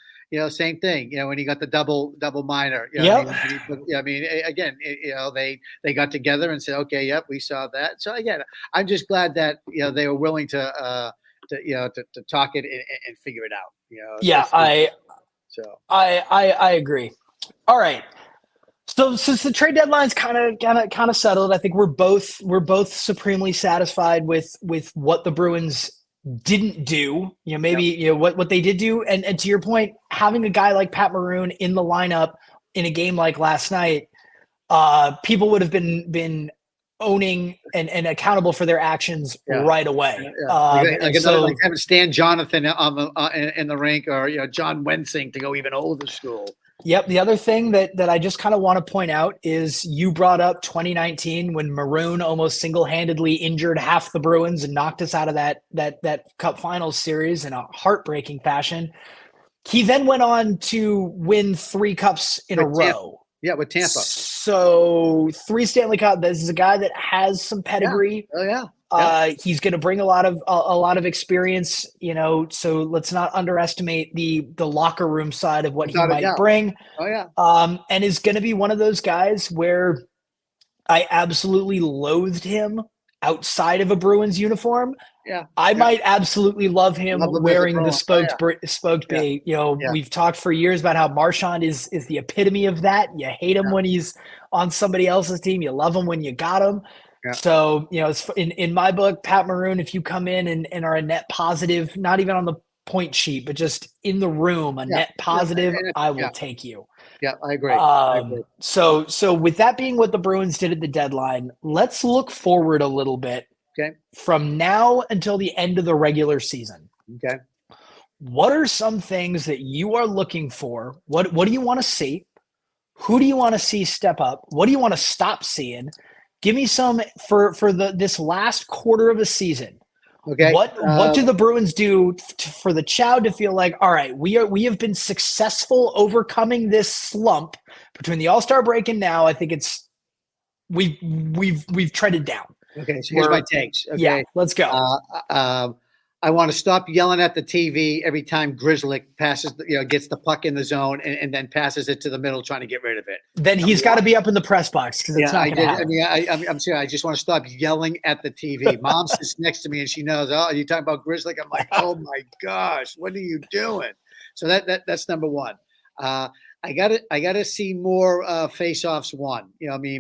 Same thing. When he got the double minor. Again, they got together and said, okay, yep, we saw that. So again, I'm just glad that they were willing to talk it and figure it out. I agree. All right. So since the trade deadline's kind of settled, I think we're both supremely satisfied with what the Bruins didn't do, what they did do. And to your point, having a guy like Pat Maroon in the lineup in a game like last night, people would have been owning and accountable for their actions right away. Like having Stan Jonathan in the rink, or John Wensing to go even older school. Yep. The other thing that I just kind of want to point out is you brought up 2019 when Maroon almost single-handedly injured half the Bruins and knocked us out of that Cup Finals series in a heartbreaking fashion. He then went on to win 3 cups in a row. Yeah, with Tampa. So 3 Stanley Cup. This is a guy that has some pedigree. Yeah. Oh, yeah. He's going to bring a lot of experience, so let's not underestimate the locker room side of what he might bring. Oh yeah. And is going to be one of those guys where I absolutely loathed him outside of a Bruins uniform. Yeah. I might absolutely love him wearing the spoked bay. We've talked for years about how Marchand is the epitome of that. You hate him when he's on somebody else's team. You love him when you got him. Yeah. So, it's in my book, Pat Maroon, if you come in and are a net positive, not even on the point sheet, but just in the room, net positive, I will take you. Yeah, I agree. So with that being what the Bruins did at the deadline, let's look forward a little bit. Okay. From now until the end of the regular season. Okay. What are some things that you are looking for? What do you want to see? Who do you want to see step up? What do you want to stop seeing? Give me some for this last quarter of the season. Okay. What do the Bruins do for the Chowd to feel like, all right, we have been successful overcoming this slump between the All-Star break and now? I think we've treaded down. Okay, so here's my takes. Okay, yeah, let's go. I want to stop yelling at the TV every time Grizzly passes, gets the puck in the zone and then passes it to the middle, trying to get rid of it. Then he's got to be up in the press box because it's not going to happen. I'm serious. I just want to stop yelling at the TV. Mom sits next to me and she knows. Oh, are you talking about Grizzly? I'm like, oh my gosh, what are you doing? So that's number one. I gotta see more face-offs won.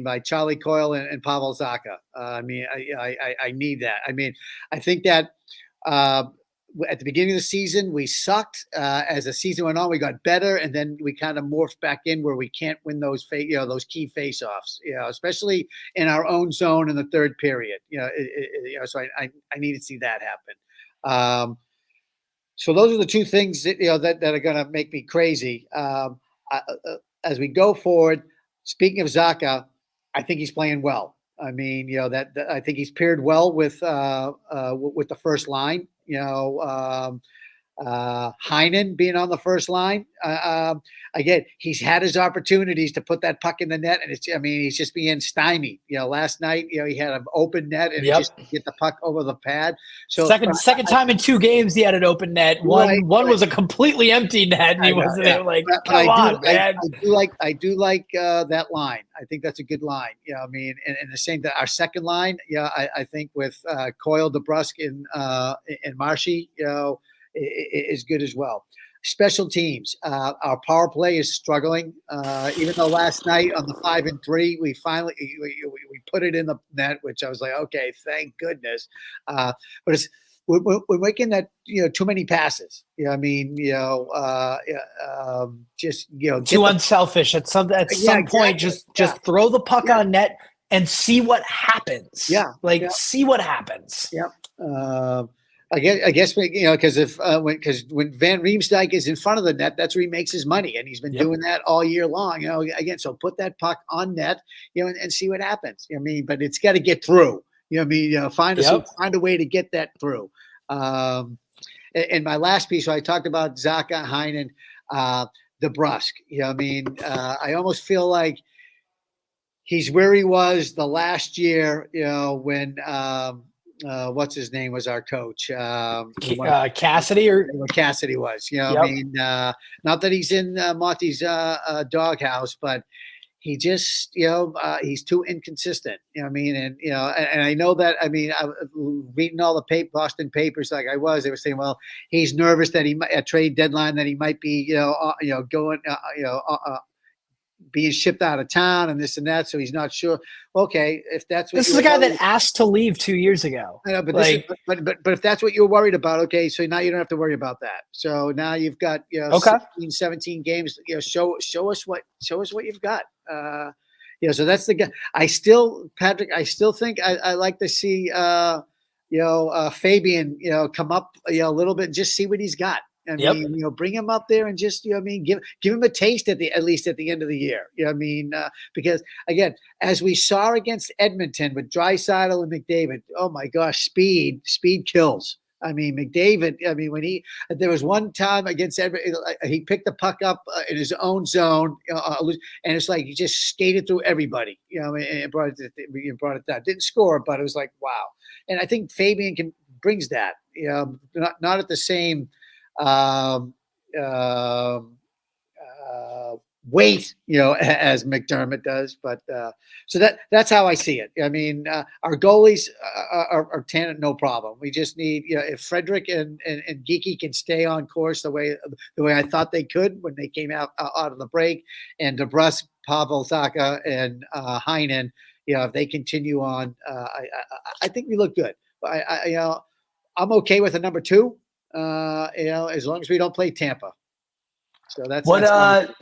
By Charlie Coyle and Pavel Zacha. I need that. I think that at the beginning of the season we sucked. As the season went on, we got better, and then we kind of morphed back in where we can't win those those key face-offs. Especially in our own zone in the third period. So I need to see that happen. So those are the two things that that are going to make me crazy. As we go forward, speaking of Zacha, I think he's playing well. I think he's paired well with the first line. Heinen being on the first line. Again, he's had his opportunities to put that puck in the net, and he's just being stymied. Last night, he had an open net and he just get the puck over the pad. So second time in 2 games he had an open net. One was a completely empty net, and he wasn't there. Like, come on, man. I do like that line. I think that's a good line. And the same that our second line. I think with Coyle, DeBrusk, and Marshy, is good as well. Special teams. Our power play is struggling. Even though last night on the 5-3, we finally we put it in the net, which I was like, okay, thank goodness. But we're making that too many passes. Just too unselfish. At some point, just throw the puck on net and see what happens. See what happens. Yeah. I guess because when Van Riemsdyk is in front of the net, that's where he makes his money, and he's been doing that all year long. Again, so put that puck on net, and see what happens. But it's got to get through. Find a way to get that through. And my last piece, so I talked about Zacha, Heinen, DeBrusk. I almost feel like he's where he was the last year. When. What's his name was our coach? Cassidy Cassidy was. Not that he's in Monty's doghouse, but he just, he's too inconsistent. And I know that. I reading all the Boston papers like I was. They were saying, well, he's nervous that he might, a trade deadline that he might be, going, being shipped out of town and this and that, so he's not sure. Okay, if that's what this is the guy that asked to leave 2 years ago. I know, but but if that's what you're worried about, okay, so now you don't have to worry about that. So now you've got 16, 17 games. Show us what you've got. So that's the guy. I still think I like to see Fabian come up a little bit and just see what he's got. Bring him up there and just, give him a taste at least at the end of the year. Because again, as we saw against Edmonton with Draisaitl and McDavid, oh my gosh, speed kills. McDavid, when there was one time against Edmonton, he picked the puck up in his own zone, and it's like he just skated through everybody, and brought it down. Didn't score, but it was like, wow. and I think Fabian brings that. Not at the same weight, as McDermott does, but so that's how I see it. I mean, our goalies are no problem. We just need, if Frederick and Geeky can stay on course the way I thought they could when they came out of the break, and DeBrusk, Pavel Zacha, and Heinen, if they continue on, I think we look good. I'm okay with a number 2, as long as we don't play Tampa. So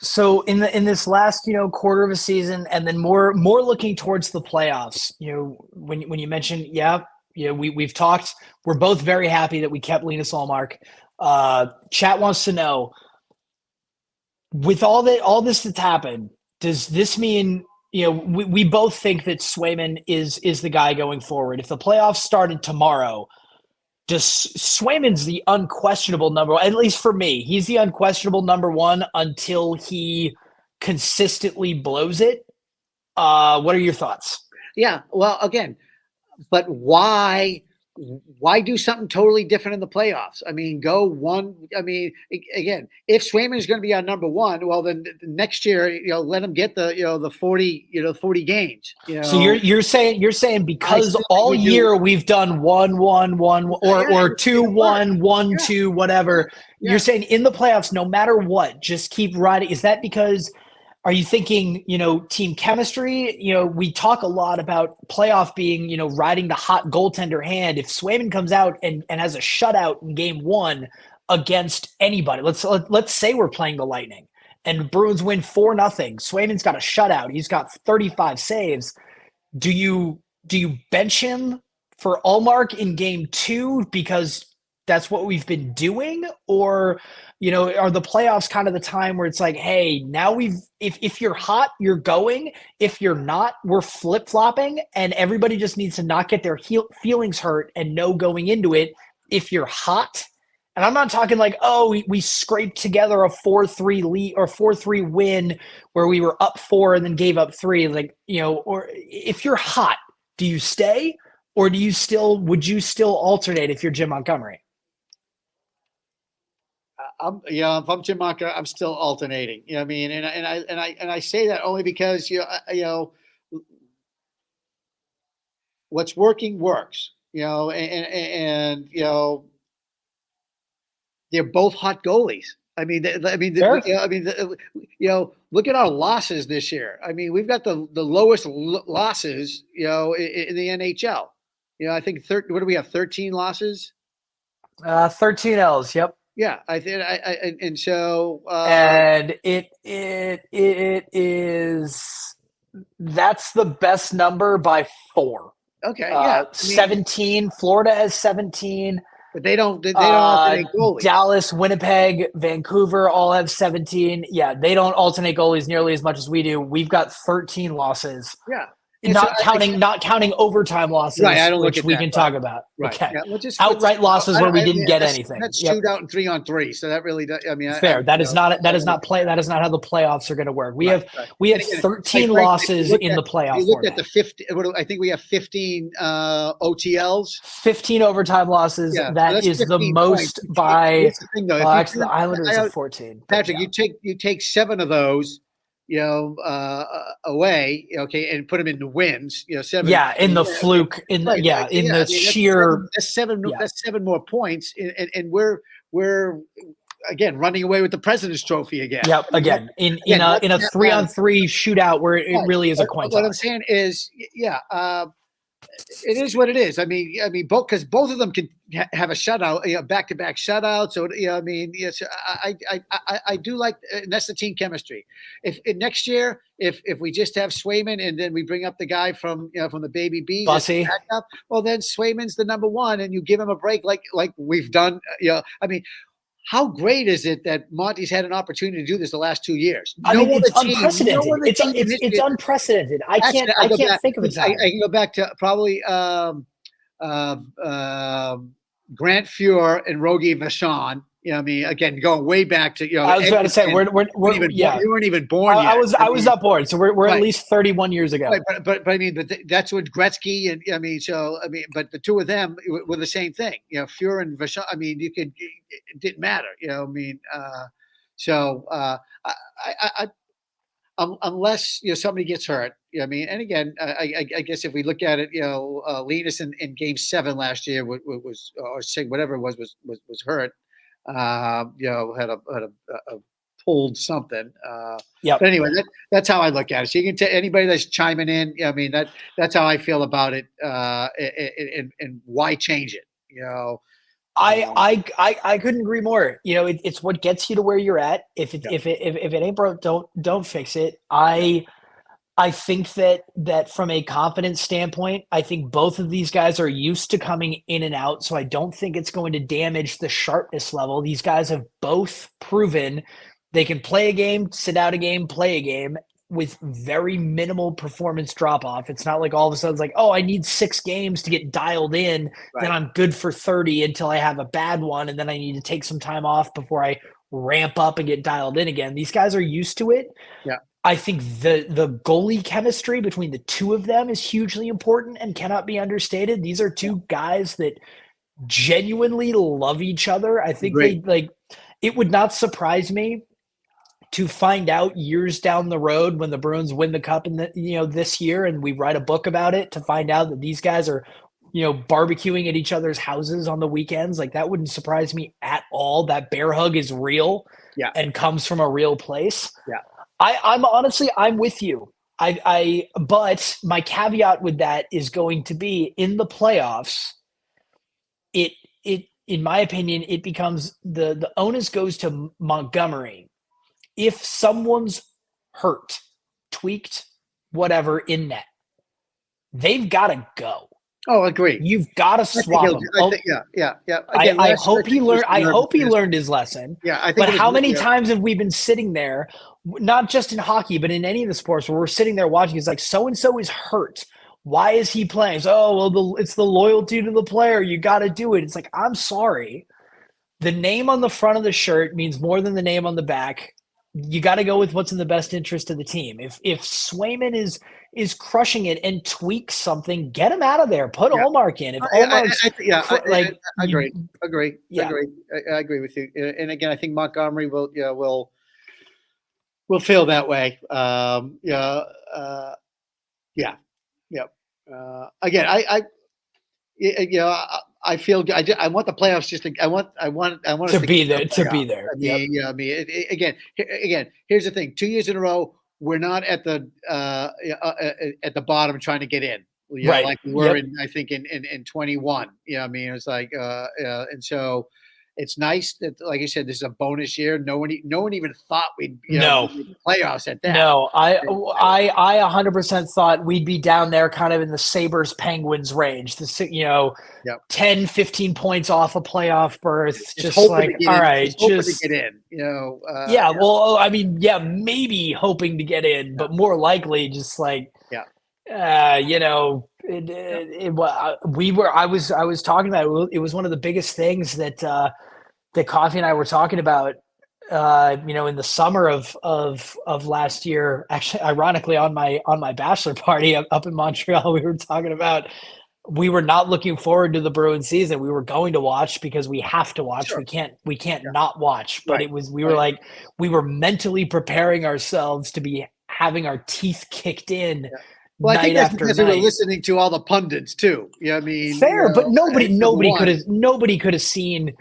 so in this last quarter of a season, and then more looking towards the playoffs. When you mentioned, we've talked. We're both very happy that we kept Linus Ullmark. Chat wants to know, with all this that's happened, does this mean we both think that Swayman is the guy going forward? If the playoffs started tomorrow, Swayman's the unquestionable number one, at least for me. He's the unquestionable number one until he consistently blows it. What are your thoughts? Yeah, well, again, but why do something totally different in the playoffs? I mean, go one. I mean, again, if Swayman is going to be our number one, well, then next year, let him get the 40 games. So you're saying because all year we've done 1-1-1 or 2-1, 1-2, whatever. Yeah. You're saying in the playoffs, no matter what, just keep riding. Is that because? Are you thinking, team chemistry? We talk a lot about playoff being, riding the hot goaltender hand. If Swayman comes out and has a shutout in game 1 against anybody, let's say we're playing the Lightning and Bruins win 4-0. Swayman's got a shutout. He's got 35 saves. Do you bench him for Ullmark in game 2 because that's what we've been doing? Or are the playoffs kind of the time where it's like, hey, now if you're hot, you're going. If you're not, we're flip-flopping, and everybody just needs to not get their feelings hurt and know going into it, if you're hot. And I'm not talking like, we scraped together a 4-3 lead or 4-3 win where we were up 4 and then gave up 3. Like, or if you're hot, do you stay, or would you still alternate if you're Jim Montgomery? If I'm Jim Montgomery, I'm still alternating. I mean, and I say that only because what's working works. And they're both hot goalies. I mean, look at our losses this year. I mean, we've got the lowest losses, in the NHL. I think what do we have? 13 losses. 13 L's. Yep. Yeah, I think, and so, and it is, that's the best number by 4. Okay, yeah, 17. Florida has 17, but they don't alternate goalies. Dallas, Winnipeg, Vancouver all have 17. Yeah, they don't alternate goalies nearly as much as we do. We've got 13 losses. Yeah. Not counting overtime losses, right, which we can talk about. Right. Okay. Yeah, outright losses where we didn't get anything. That's shootout and 3-on-3. So that really does. I mean, fair. That is not how the playoffs are going to work. We have 13 losses in the playoffs. You look at the 50. I think we have 15 OTLs. 15 overtime losses. Yeah, that is the most points. By. The thing, though, actually, the Islanders have 14. Patrick, you take 7 of those. Away, okay, and put them into wins, 7. Yeah, in the fluke, sheer. That's 7. Yeah. That's 7 more points, and we're again running away with the President's Trophy again. Yep, again in a 3-on-3 shootout where it really is a coin toss. What I'm saying is, it is what it is. I mean, because both of them can have a shutout, back-to-back shutouts. So, I mean, yes, I do like, and that's the team chemistry. If next year, if we just have Swayman and then we bring up the guy from the Baby Bees, Bussy, well, then Swayman's the number one, and you give him a break like we've done. I mean. How great is it that Monty's had an opportunity to do this the last 2 years? It's unprecedented. It's unprecedented. I can't think of a time. I can go back to probably Grant Fuhr and Rogie Vachon, You know, what I mean, again, going way back to I was about to say we're you weren't even born yet. I was not born, so we're at least 31 years ago. Right, but I mean, that's what Gretzky and I mean, but the two of them were the same thing. You know, Fuhr and Vachon. I mean, it didn't matter. You know, I mean, unless somebody gets hurt. You know, I mean, and again, I guess if we look at it, Linus in Game 7 last year was or whatever it was hurt. Had a pulled something. But anyway, that's how I look at it. So you can tell anybody that's chiming in. I mean, that's how I feel about it. And why change it? I couldn't agree more. It's what gets you to where you're at. If it ain't broke, don't fix it. I think that from a confidence standpoint, I think both of these guys are used to coming in and out, so I don't think it's going to damage the sharpness level. These guys have both proven they can play a game, sit out a game, play a game with very minimal performance drop-off. It's not like all of a sudden it's like, oh, I need 6 games to get dialed in, right. Then I'm good for 30 until I have a bad one, and then I need to take some time off before I ramp up and get dialed in again. These guys are used to it. Yeah. I think the goalie chemistry between the two of them is hugely important and cannot be understated. These are two guys that genuinely love each other. I think it would not surprise me to find out years down the road when the Bruins win the cup in this year and we write a book about it, to find out that these guys are barbecuing at each other's houses on the weekends. Like, that wouldn't surprise me at all. That bear hug is real and comes from a real place. Yeah. I'm with you. But my caveat with that is going to be in the playoffs. It in my opinion, it becomes the onus goes to Montgomery. If someone's hurt, tweaked, whatever in net, they've got to go. Oh, agree. You've got to swap him. Yeah. Again, I hope he learned. I hope he learned his lesson. Yeah, I think. But how many times have we been sitting there, not just in hockey, but in any of the sports, where we're sitting there watching? It's like, so and so is hurt. Why is he playing? It's the loyalty to the player. You got to do it. It's like, I'm sorry. The name on the front of the shirt means more than the name on the back. You got to go with what's in the best interest of the team. If Swayman is crushing it and tweaks something, get him out of there. Put Ullmark in. If I agree. Yeah. I agree with you. And again, I think Montgomery will feel that way. Again, I feel I want the playoffs. I want us to be there. To be there. Again, here's the thing: 2 years in a row, we're not at the bottom trying to get in. Right. Like we were in 21. It's like and so it's nice that, like you said, this is a bonus year. No one even thought we'd playoffs at that. No, I 100% thought we'd be down there kind of in the Sabres Penguins range. 10, 15 points off a playoff berth. Just like, all right, just to get in. Maybe hoping to get in, but more likely just like I was talking about it. It was one of the biggest things that Coffee and I were talking about, in the summer of last year. Actually, ironically, on my bachelor party up in Montreal, we were talking about we were not looking forward to the Bruins season. We were going to watch because we have to watch. Sure. We can't not watch. But we were mentally preparing ourselves to be having our teeth kicked in. Yeah. Well, I think that's because we were listening to all the pundits too. Fair, but nobody could have seen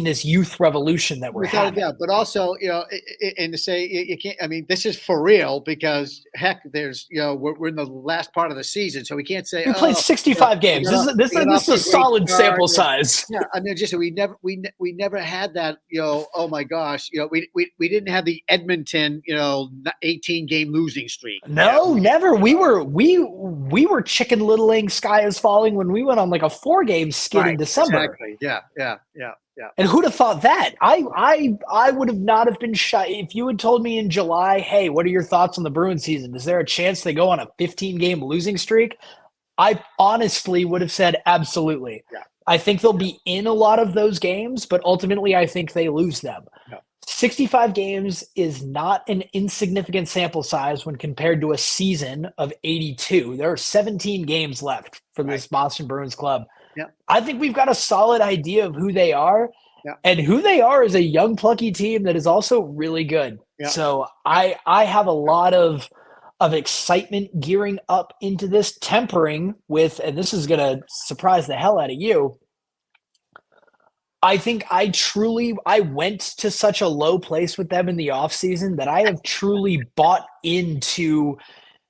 this youth revolution that we're having. Without a doubt, but also, and to say you can't. I mean, this is for real because heck, there's we're in the last part of the season, so we can't say we played 65 games. This is a solid sample size. Yeah, I mean, just we never had that. Oh my gosh, we didn't have the Edmonton 18 game losing streak. No, never. We were Chicken Littling, Sky is Falling when we went on like a 4-game skid in December. Exactly. Yeah. And who'd have thought that? I would have not have been shy if you had told me in July, hey, what are your thoughts on the Bruins season? Is there a chance they go on a 15-game losing streak? I honestly would have said absolutely. Yeah. I think they'll be in a lot of those games, but ultimately I think they lose them. Yeah. 65 games is not an insignificant sample size when compared to a season of 82. There are 17 games left for this Boston Bruins club. Yeah. I think we've got a solid idea of who they are. Yeah. And who they are is a young, plucky team that is also really good. Yeah. So I have a lot of excitement gearing up into this, tempering with, and this is going to surprise the hell out of you, I think I went to such a low place with them in the offseason that I have truly bought into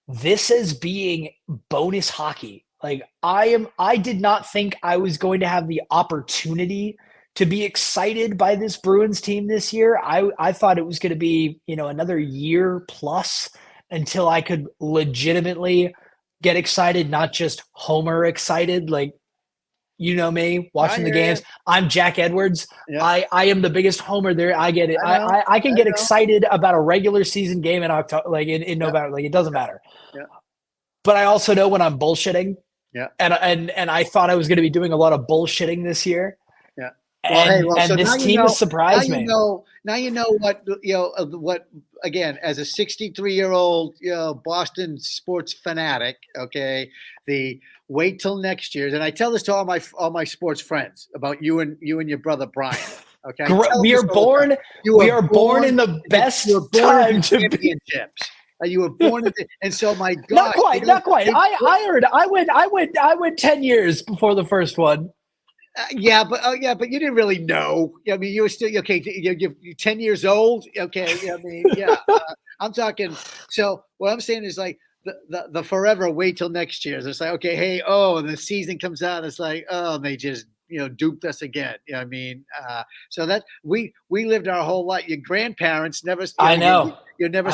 this as being bonus hockey. Like I did not think I was going to have the opportunity to be excited by this Bruins team this year. I thought it was going to be, another year plus until I could legitimately get excited, not just Homer excited. Like, you know me, watching the games. I'm Jack Edwards. Yeah. I am the biggest homer there. I get it. I can get excited about a regular season game in October, like in November. Like, it doesn't matter. Yeah. But I also know when I'm bullshitting. Yeah. And I thought I was going to be doing a lot of bullshitting this year. Yeah. And so this team has surprised me. Now you know what again, as a 63-year-old Boston sports fanatic, okay, the wait till next year. And I tell this to all my sports friends about you and your brother Brian. Okay. We are born in the best time to be championships. You were born and so my God, not quite. I went 10 years before the first one. But you didn't really know. I mean, you were still okay. You're 10 years old. Okay, I mean, yeah. I'm talking. So what I'm saying is like the forever wait till next year. It's like, okay, hey, and the season comes out. It's like, they just duped us again. I mean, so that we lived our whole life. Your grandparents never. I know. You never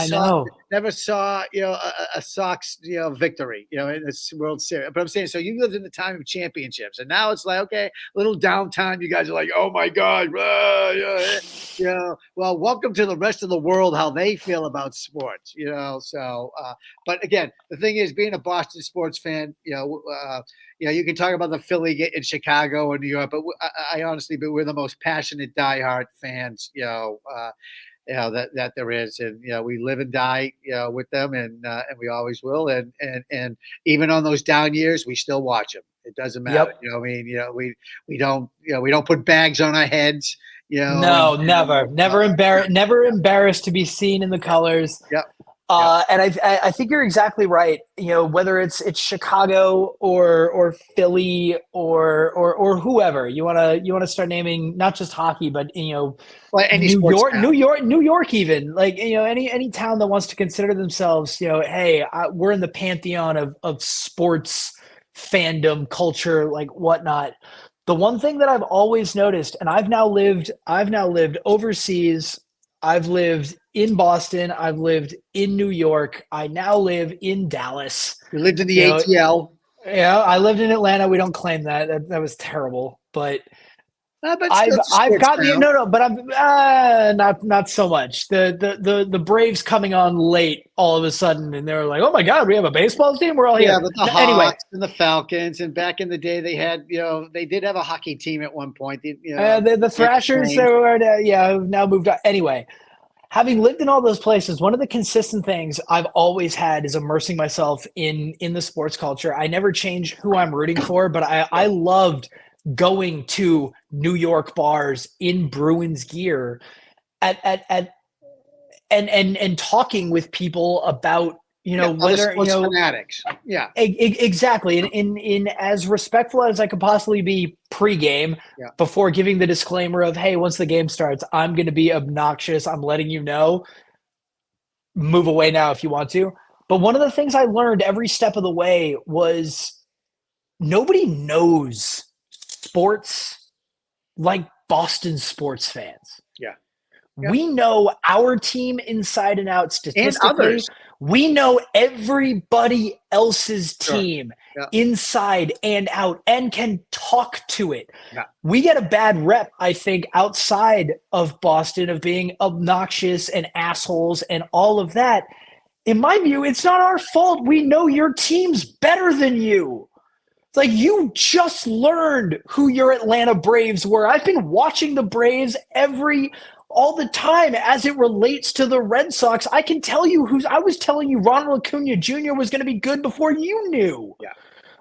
saw a Sox victory in this World Series. But I'm saying, so you lived in the time of championships, and now it's like, okay, little downtime. You guys are like, oh my God, well, welcome to the rest of the world. How they feel about sports, So, but again, the thing is, being a Boston sports fan, you can talk about the Philly in Chicago and New York, but I honestly, we're the most passionate, diehard fans, that there is, and we live and die with them, and we always will, and even on those down years, we still watch them. It doesn't matter. Yep. We don't put bags on our heads. No, never embarrassed to be seen in the colors. Yep. And I think you're exactly right. Whether it's Chicago or Philly or whoever you want to start naming, not just hockey, but any New York, even like any town that wants to consider themselves hey, we're in the pantheon of sports fandom culture, like whatnot. The one thing that I've always noticed, and I've now lived overseas. I've lived in Boston. I've lived in New York. I now live in Dallas. You lived in the ATL. Yeah, I lived in Atlanta. We don't claim that. That was terrible. But I've got but I'm not so much. The Braves coming on late all of a sudden, and they were like, oh my God, we have a baseball team. We're all here. Yeah, but the Hawks and the Falcons, and back in the day they had they did have a hockey team at one point. The Thrashers have now moved on. Anyway, having lived in all those places, one of the consistent things I've always had is immersing myself in the sports culture. I never change who I'm rooting for, but I loved going to New York bars in Bruins gear and talking with people about whether fanatics. Yeah, exactly. In as respectful as I could possibly be pregame, before giving the disclaimer of, hey, once the game starts, I'm going to be obnoxious. I'm letting you know. Move away now if you want to. But one of the things I learned every step of the way was nobody knows sports like Boston sports fans. Yeah. We know our team inside and out statistically. And others. We know everybody else's team inside and out and can talk to it. Yeah. We get a bad rep, I think, outside of Boston of being obnoxious and assholes and all of that. In my view, it's not our fault. We know your team's better than you. It's like you just learned who your Atlanta Braves were. I've been watching the Braves all the time as it relates to the Red Sox. I can tell you I was telling you Ronald Acuna Jr. was going to be good before you knew. Yeah.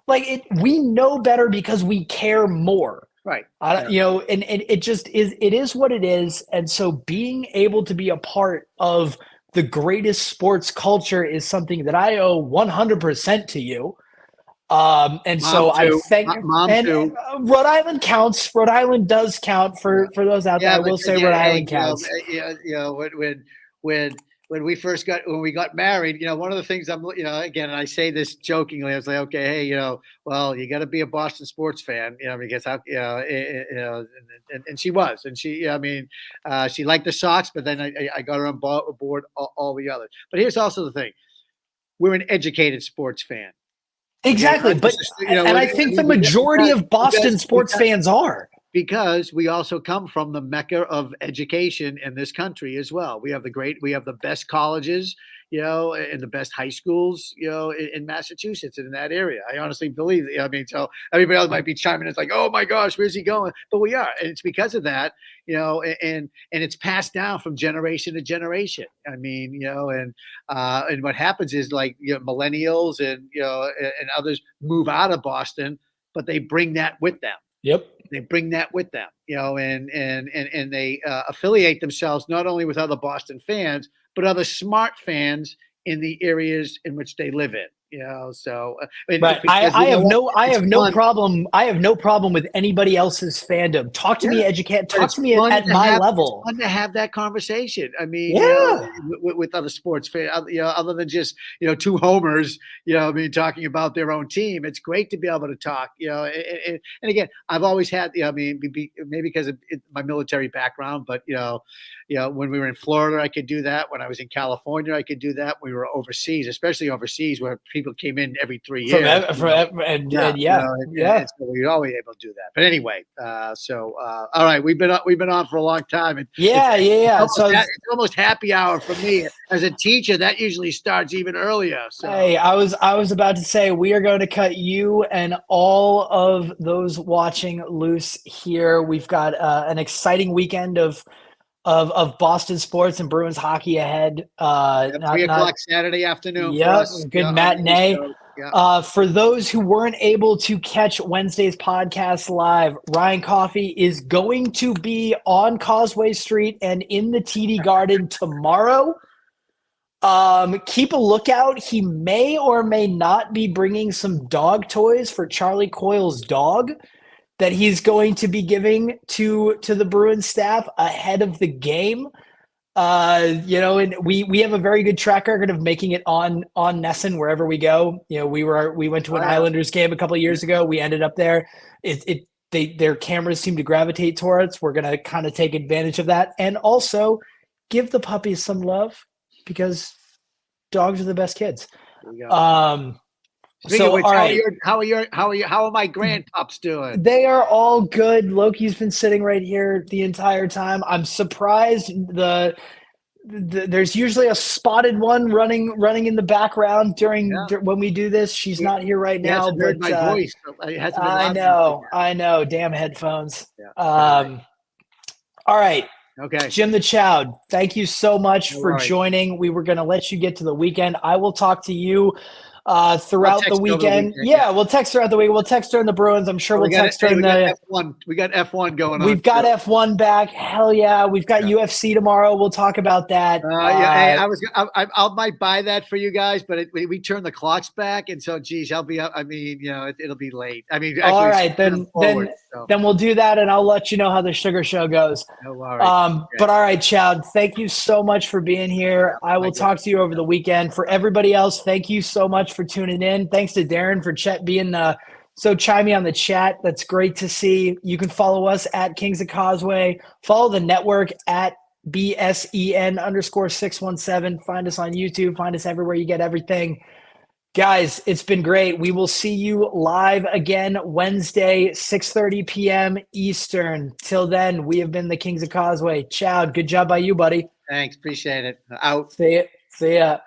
Like we know better because we care more. Right. And it just is, it is what it is. And so being able to be a part of the greatest sports culture is something that I owe 100% to you. And Mom so too. I thank Mom and too. Rhode Island counts. Rhode Island does count for those out there. I will say Rhode Island counts. When we got married, one of the things again, and I say this jokingly, I was like, okay, hey, well, you got to be a Boston sports fan, because and she was, and she liked the Sox, but then I got her on board all the others. But here's also the thing: we're an educated sports fan. Exactly, but and I think the majority of Boston sports fans are. Because we also come from the mecca of education in this country as well. We have the best colleges, and the best high schools, in Massachusetts and in that area. I honestly believe that. So everybody else might be chiming in. It's like, oh my gosh, where's he going? But we are. And it's because of that, and it's passed down from generation to generation. And what happens is millennials and others move out of Boston, but they bring that with them. Yep. They bring that with them, and they affiliate themselves not only with other Boston fans, but other smart fans in the areas in which they live in. So right. I have no problem with anybody else's fandom. Talk to me, educate. Talk to me at my level. It's fun to have that conversation. With other sports fans, other than just two homers, talking about their own team. It's great to be able to talk. And again, I've always had. Maybe because of my military background, but when we were in Florida, I could do that. When I was in California, I could do that. We were overseas, especially overseas, where people came in every 3 years. So we were always able to do that. But anyway, all right, we've been on for a long time. And it's almost happy hour for me as a teacher. That usually starts even earlier. So hey, I was about to say we are going to cut you and all of those watching loose here. We've got an exciting weekend of Boston sports and Bruins hockey ahead. 3 o'clock Saturday afternoon for us. Good matinee. For those who weren't able to catch Wednesday's podcast live, Ryan Coffey is going to be on Causeway Street and in the TD Garden tomorrow. Keep a lookout. He may or may not be bringing some dog toys for Charlie Coyle's dog that he's going to be giving to the Bruins staff ahead of the game. And we have a very good track record of making it on Nesson wherever we go. We went to an Islanders game a couple of years ago. We ended up there. Their cameras seem to gravitate towards. We're going to kind of take advantage of that and also give the puppies some love because dogs are the best kids. So, all right. How are my grandpups doing? They are all good. Loki's been sitting right here the entire time. I'm surprised there's usually a spotted one running in the background when we do this. She's not here right now, but my voice. I know. Damn headphones. Yeah. All right. Okay. Jim the Chowd, thank you so much for joining. We were going to let you get to the weekend. I will talk to you throughout the weekend. We'll text throughout the week. We'll text during the Bruins. I'm sure we'll text during the F1. We got F1 going on. We've got F1 back. Hell yeah. We've got UFC tomorrow. We'll talk about that. I might buy that for you guys, but we turn the clocks back, and so I'll be up. It'll be late. Actually, all right, then we'll do that, and I'll let you know how the Sugar Show goes. No worries. But all right, Chowd, thank you so much for being here. I will talk to you over the weekend. For everybody else, thank you so much for tuning in. Thanks to Darren for being so chimey on the chat. That's great to see. You can follow us at Kings of Causeway. Follow the network at BSEN_617. Find us on YouTube. Find us everywhere you get everything. Guys, it's been great. We will see you live again Wednesday, 6:30 p.m. Eastern. Till then, we have been the Kings of Causeway. Chowd, good job by you, buddy. Thanks. Appreciate it. Out. See ya.